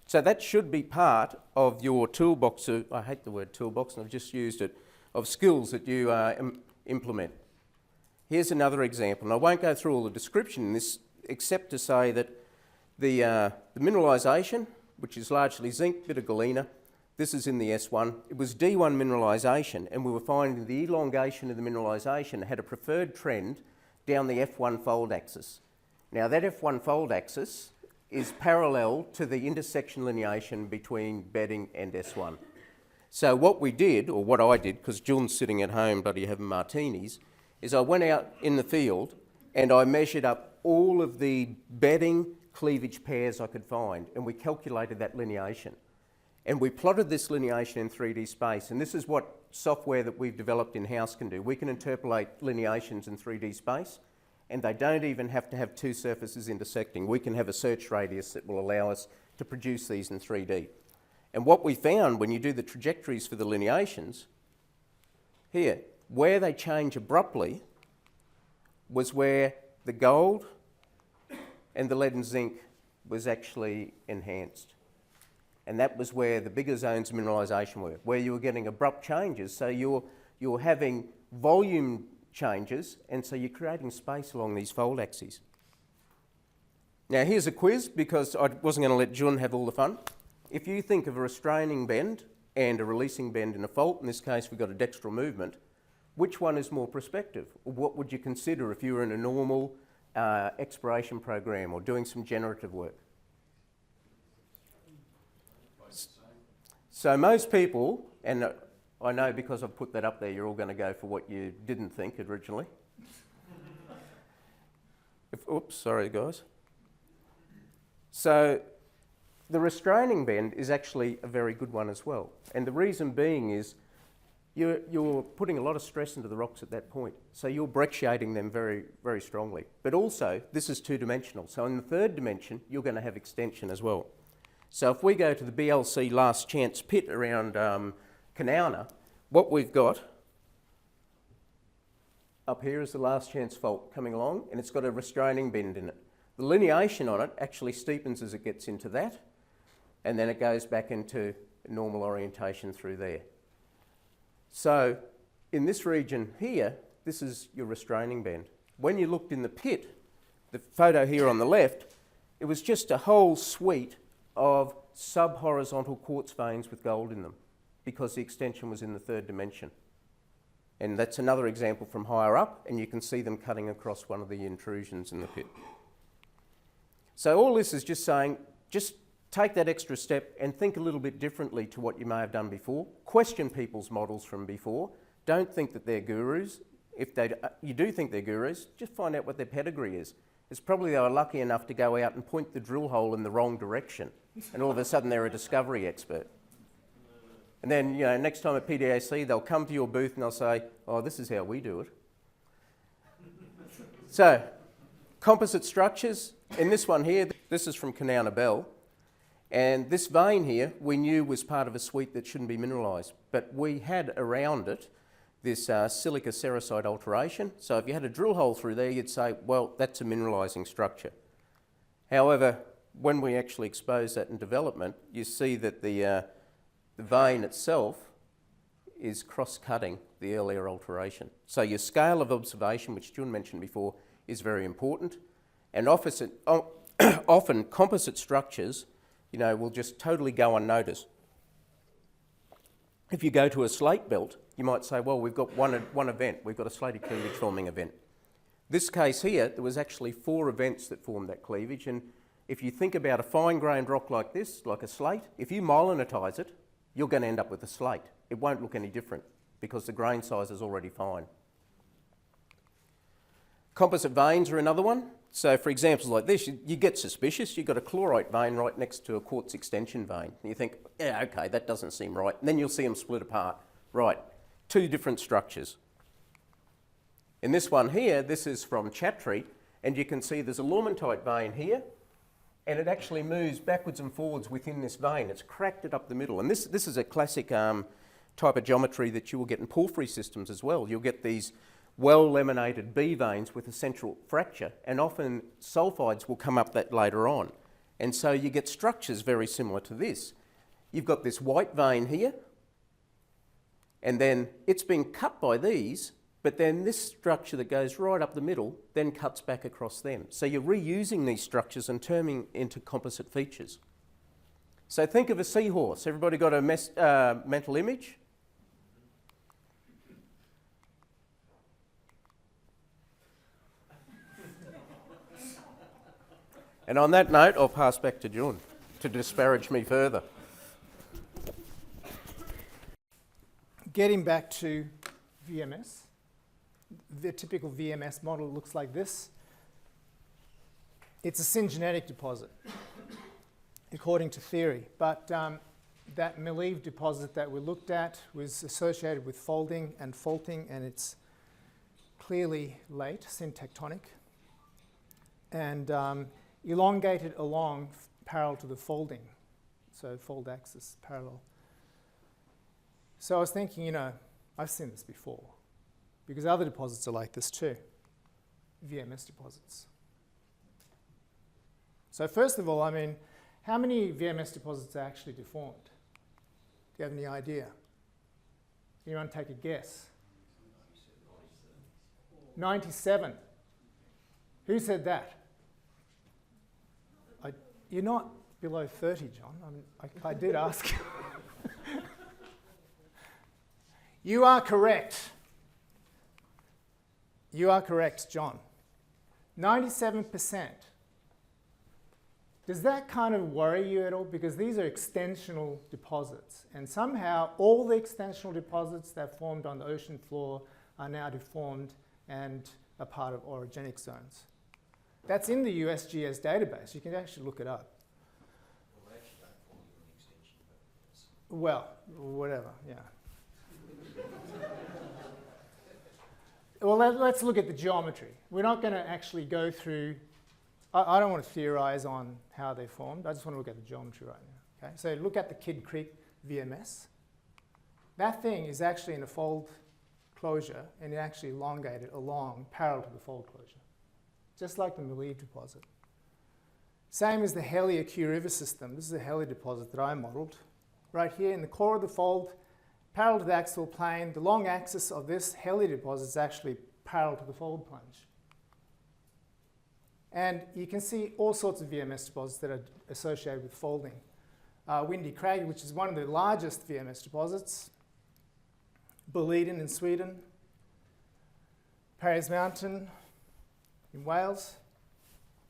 Speaker 4: So that should be part of your toolbox, I hate the word toolbox and I've just used it, of skills that you implement. Here's another example, and I won't go through all the description in this except to say that the mineralisation, which is largely zinc, bit of galena, this is in the S1, it was D1 mineralisation, and we were finding the elongation of the mineralisation had a preferred trend down the F1 fold axis. Now that F1 fold axis is parallel to the intersection lineation between bedding and S1. So what we did, or what I did, because Jun's sitting at home bloody having martinis, is I went out in the field and I measured up all of the bedding cleavage pairs I could find, and we calculated that lineation. And we plotted this lineation in 3D space, and this is what software that we've developed in-house can do. We can interpolate lineations in 3D space, and they don't even have to have two surfaces intersecting. We can have a search radius that will allow us to produce these in 3D. And what we found when you do the trajectories for the lineations, here, where they change abruptly was where the gold and the lead and zinc was actually enhanced. And that was where the bigger zones of mineralisation were, where you were getting abrupt changes. So you're having volume changes, and so you're creating space along these fold axes. Now here's a quiz, because I wasn't going to let Jun have all the fun. If you think of a restraining bend and a releasing bend in a fault, in this case we've got a dextral movement, which one is more prospective? Or what would you consider if you were in a normal exploration program or doing some generative work? So most people, and I know because I've put that up there, you're all going to go for what you didn't think originally. Oops, sorry guys. So the restraining bend is actually a very good one as well. And the reason being is you're putting a lot of stress into the rocks at that point. So you're brecciating them very, very strongly. But also, this is two-dimensional. So in the third dimension, you're going to have extension as well. So if we go to the BLC last chance pit around Canouna, what we've got up here is the last chance fault coming along, and it's got a restraining bend in it. The lineation on it actually steepens as it gets into that, and then it goes back into normal orientation through there. So in this region here, this is your restraining bend. When you looked in the pit, the photo here on the left, it was just a whole suite of sub-horizontal quartz veins with gold in them, because the extension was in the third dimension. And that's another example from higher up, and you can see them cutting across one of the intrusions in the pit. So all this is just saying, just take that extra step and think a little bit differently to what you may have done before. Question people's models from before. Don't think that they're gurus. If you do think they're gurus, just find out what their pedigree is. It's probably they were lucky enough to go out and point the drill hole in the wrong direction, and all of a sudden they're a discovery expert. And then, you know, next time at PDAC, they'll come to your booth and they'll say, oh, this is how we do it. So, composite structures. In this one here, this is from Canouna Bell. And this vein here, we knew was part of a suite that shouldn't be mineralised. But we had around it this silica sericite alteration. So if you had a drill hole through there, you'd say, well, that's a mineralising structure. However, when we actually expose that in development, you see that the vein itself is cross-cutting the earlier alteration. So your scale of observation, which Jun mentioned before, is very important. And often composite structures, you know, will just totally go unnoticed. If you go to a slate belt, you might say, well, we've got one event. We've got a slaty cleavage forming event. This case here, there was actually 4 events that formed that cleavage. And if you think about a fine-grained rock like this, like a slate, if you myelinitise it, you're going to end up with a slate. It won't look any different because the grain size is already fine. Composite veins are another one. So for examples like this, you get suspicious. You've got a chlorite vein right next to a quartz extension vein. And you think, yeah, okay, that doesn't seem right. And then you'll see them split apart. Right, 2 different structures. In this one here, this is from Chattree, and you can see there's a lormentite vein here, and it actually moves backwards and forwards within this vein. It's cracked it up the middle. And this is a classic type of geometry that you will get in porphyry systems as well. You'll get these well-laminated B veins with a central fracture, and often sulfides will come up that later on. And so you get structures very similar to this. You've got this white vein here, and then it's been cut by these, but then this structure that goes right up the middle then cuts back across them. So you're reusing these structures and turning into composite features. So think of a seahorse. Everybody got a mental image? And on that note, I'll pass back to Jun to disparage me further.
Speaker 1: Getting back to VMS, the typical VMS model looks like this. It's a syngenetic deposit, according to theory, but that Melive deposit that we looked at was associated with folding and faulting, and it's clearly late, syntectonic, and elongated along parallel to the folding, so fold axis parallel. So I was thinking, you know, I've seen this before, because other deposits are like this too, VMS deposits. So first of all, I mean, How many VMS deposits are actually deformed? Do you have any idea? Anyone take a guess? 97. Who said that? You're not below 30, John. I did ask. You are correct. You are correct, John. 97%. Does that kind of worry you at all? Because these are extensional deposits, and somehow all the extensional deposits that formed on the ocean floor are now deformed and are part of orogenic zones. That's in the USGS database. You can actually look it up.
Speaker 3: Well, they actually don't form an extension, but
Speaker 1: Well, whatever, yeah. Well, let's look at the geometry. We're not going to actually go through, I don't want to theorize on how they formed. I just want to look at the geometry right now. Okay? So look at the Kidd Creek VMS. That thing is actually in a fold closure, and it actually elongated along parallel to the fold closure, just like the Malieve deposit. Same as the Helia Q River system. This is a Helia deposit that I modeled. Right here in the core of the fold, parallel to the axial plane, the long axis of this Helia deposit is actually parallel to the fold plunge. And you can see all sorts of VMS deposits that are associated with folding. Windy Crag, which is one of the largest VMS deposits, Boliden in Sweden, Parry's Mountain in Wales,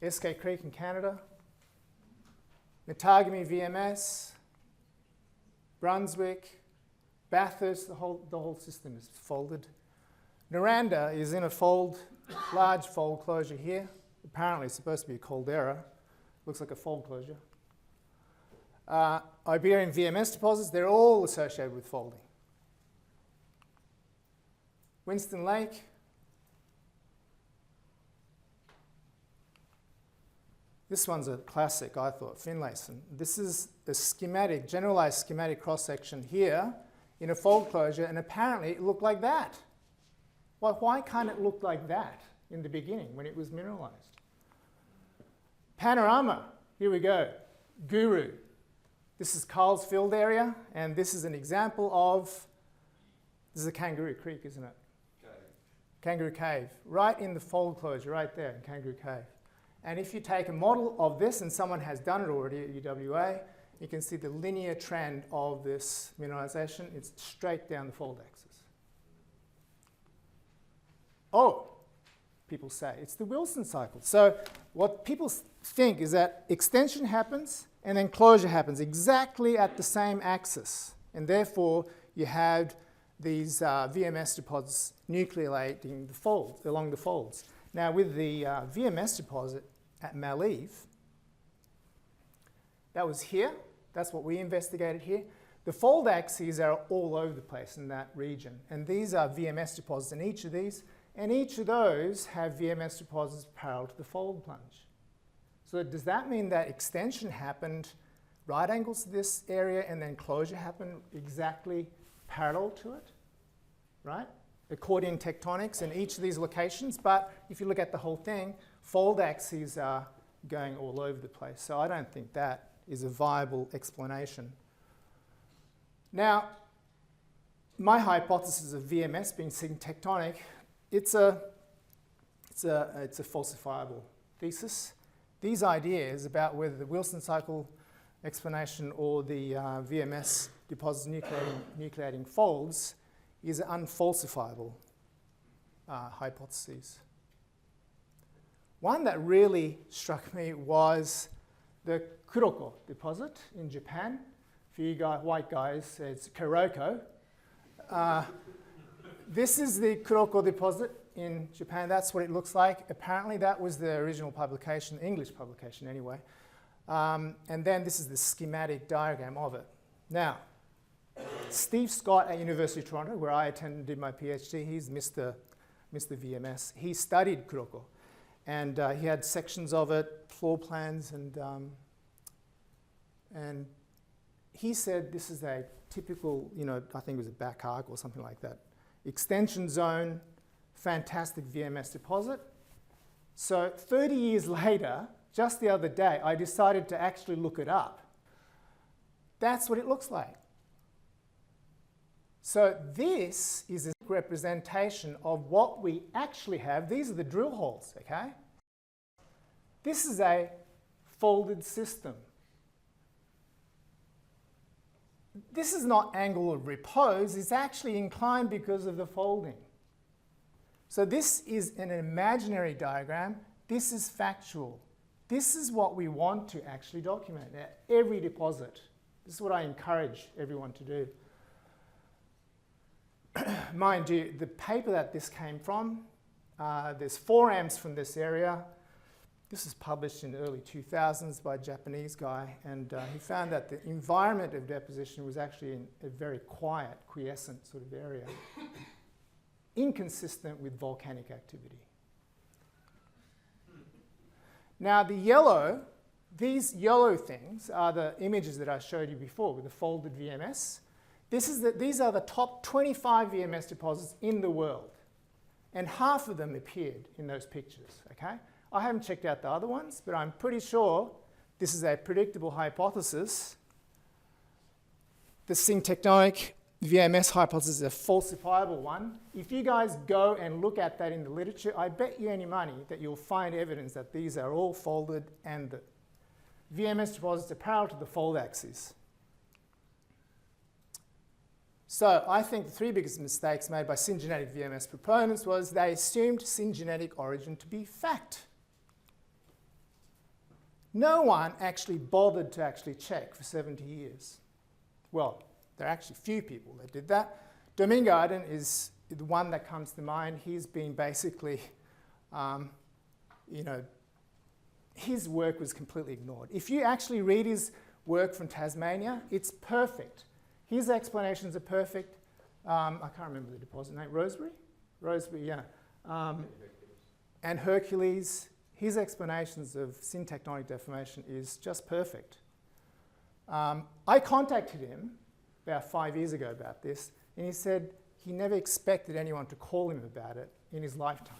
Speaker 1: SK Creek in Canada, Matagami VMS, Brunswick, Bathurst, the whole system is folded. Noranda is in a fold, large fold closure here. Apparently it's supposed to be a caldera. Looks like a fold closure. Iberian VMS deposits, they're all associated with folding. Winston Lake. This one's a classic, I thought, Finlayson. This is a schematic, generalized schematic cross-section here in a fold closure, and apparently it looked like that. Well, why can't it look like that in the beginning when it was mineralized? Panorama, here we go. Guru. This is Carl's Field area, and this is an example of, this is a Kangaroo Creek, isn't it? Kangaroo Cave, right in the fold closure, right there in Kangaroo Cave. And if you take a model of this, and someone has done it already at UWA, you can see the linear trend of this mineralization. It's straight down the fold axis. Oh, people say, it's the Wilson cycle. So what people think is that extension happens and then closure happens exactly at the same axis. And therefore, you have these VMS deposits nucleating the fold, along the folds. Now, with the VMS deposit at Malieve, that was here. That's what we investigated here. The fold axes are all over the place in that region. And these are VMS deposits in each of these. And each of those have VMS deposits parallel to the fold plunge. So does that mean that extension happened right angles to this area and then closure happened exactly parallel to it, right? Accordion tectonics in each of these locations, but if you look at the whole thing, fold axes are going all over the place. So I don't think that is a viable explanation. Now, my hypothesis of VMS being synctectonic, it's a falsifiable thesis. These ideas about whether the Wilson cycle explanation or the VMS deposits nucleating folds is an unfalsifiable hypothesis. One that really struck me was the Kuroko deposit in Japan. For you white guys, it's Kuroko. This is the Kuroko deposit in Japan. That's what it looks like. Apparently that was the original publication, English publication anyway. And then this is the schematic diagram of it. Now, Steve Scott at University of Toronto, where I attended and did my PhD, he's Mr. VMS. He studied Kuroko. And he had sections of it, floor plans, and he said this is a typical, I think it was a back arc or something like that. Extension zone, fantastic VMS deposit. So 30 years later, just the other day, I decided to actually look it up. That's what it looks like. So this is a representation of what we actually have. These are the drill holes, okay? This is a folded system. This is not angle of repose, it's actually inclined because of the folding. So this is an imaginary diagram, this is factual. This is what we want to actually document at every deposit. This is what I encourage everyone to do. Mind you, the paper that this came from, there's 4 amps from this area. This was published in the early 2000s by a Japanese guy, and he found that the environment of deposition was actually in a very quiet, quiescent sort of area, inconsistent with volcanic activity. Now the yellow, these yellow things are the images that I showed you before with the folded VMS. These are the top 25 VMS deposits in the world, and half of them appeared in those pictures, okay? I haven't checked out the other ones, but I'm pretty sure this is a predictable hypothesis. The syntectonic VMS hypothesis is a falsifiable one. If you guys go and look at that in the literature, I bet you any money that you'll find evidence that these are all folded and the VMS deposits are parallel to the fold axis. So I think the 3 biggest mistakes made by syngenetic VMS proponents was they assumed syngenetic origin to be fact. No one actually bothered to actually check for 70 years. Well, there are actually few people that did that. Domingo Arden is the one that comes to mind. He's been basically, his work was completely ignored. If you actually read his work from Tasmania, it's perfect. His explanations are perfect. I can't remember the deposit name. Rosebery? Rosebery, yeah. And Hercules. His explanations of syntectonic deformation is just perfect. I contacted him about 5 years ago about this, and he said he never expected anyone to call him about it in his lifetime.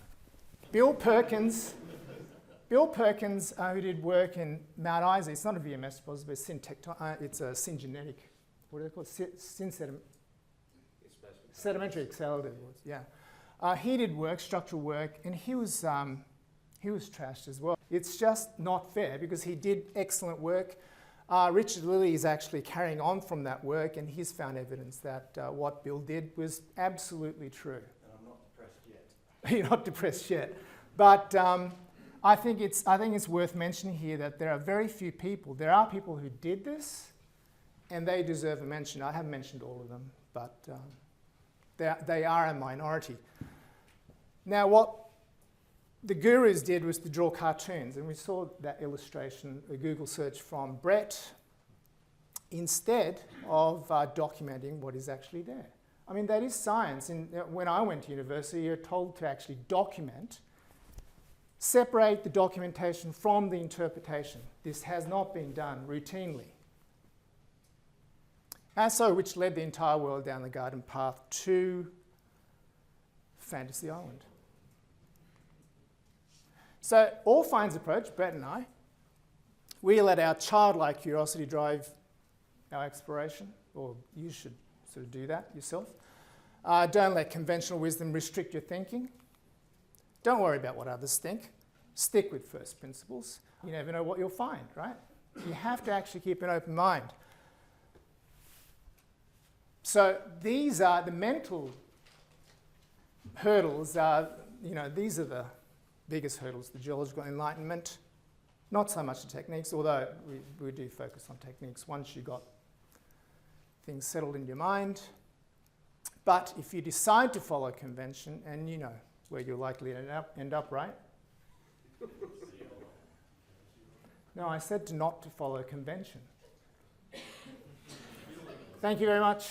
Speaker 1: Bill Perkins, who did work in Mount Isa, it's not a VMS deposit, but it's a syngenetic, what do they call it? Sedimentary accelerated, yeah. He did work, structural work, and he was trashed as well. It's just not fair because he did excellent work. Richard Lilly is actually carrying on from that work, and he's found evidence that what Bill did was absolutely true.
Speaker 3: And I'm not depressed yet.
Speaker 1: You're not depressed yet. But I think it's worth mentioning here that there are very few people. There are people who did this, and they deserve a mention. I haven't mentioned all of them, but they are a minority. Now, what the gurus did was to draw cartoons, and we saw that illustration, a Google search from Brett, instead of documenting what is actually there. I mean, that is science. And when I went to university, you're told to actually document, separate the documentation from the interpretation. This has not been done routinely. And so, which led the entire world down the garden path to Fantasy Island. So All Finds approach, Brett and I, we let our childlike curiosity drive our exploration, or you should sort of do that yourself. Don't let conventional wisdom restrict your thinking. Don't worry about what others think. Stick with first principles. You never know what you'll find, right? You have to actually keep an open mind. So these are the mental hurdles. These are the biggest hurdles, the geological enlightenment. Not so much the techniques, although we do focus on techniques once you got things settled in your mind. But if you decide to follow convention, and you know where you're likely to end up, right? No, I said not to follow convention. Thank you very much.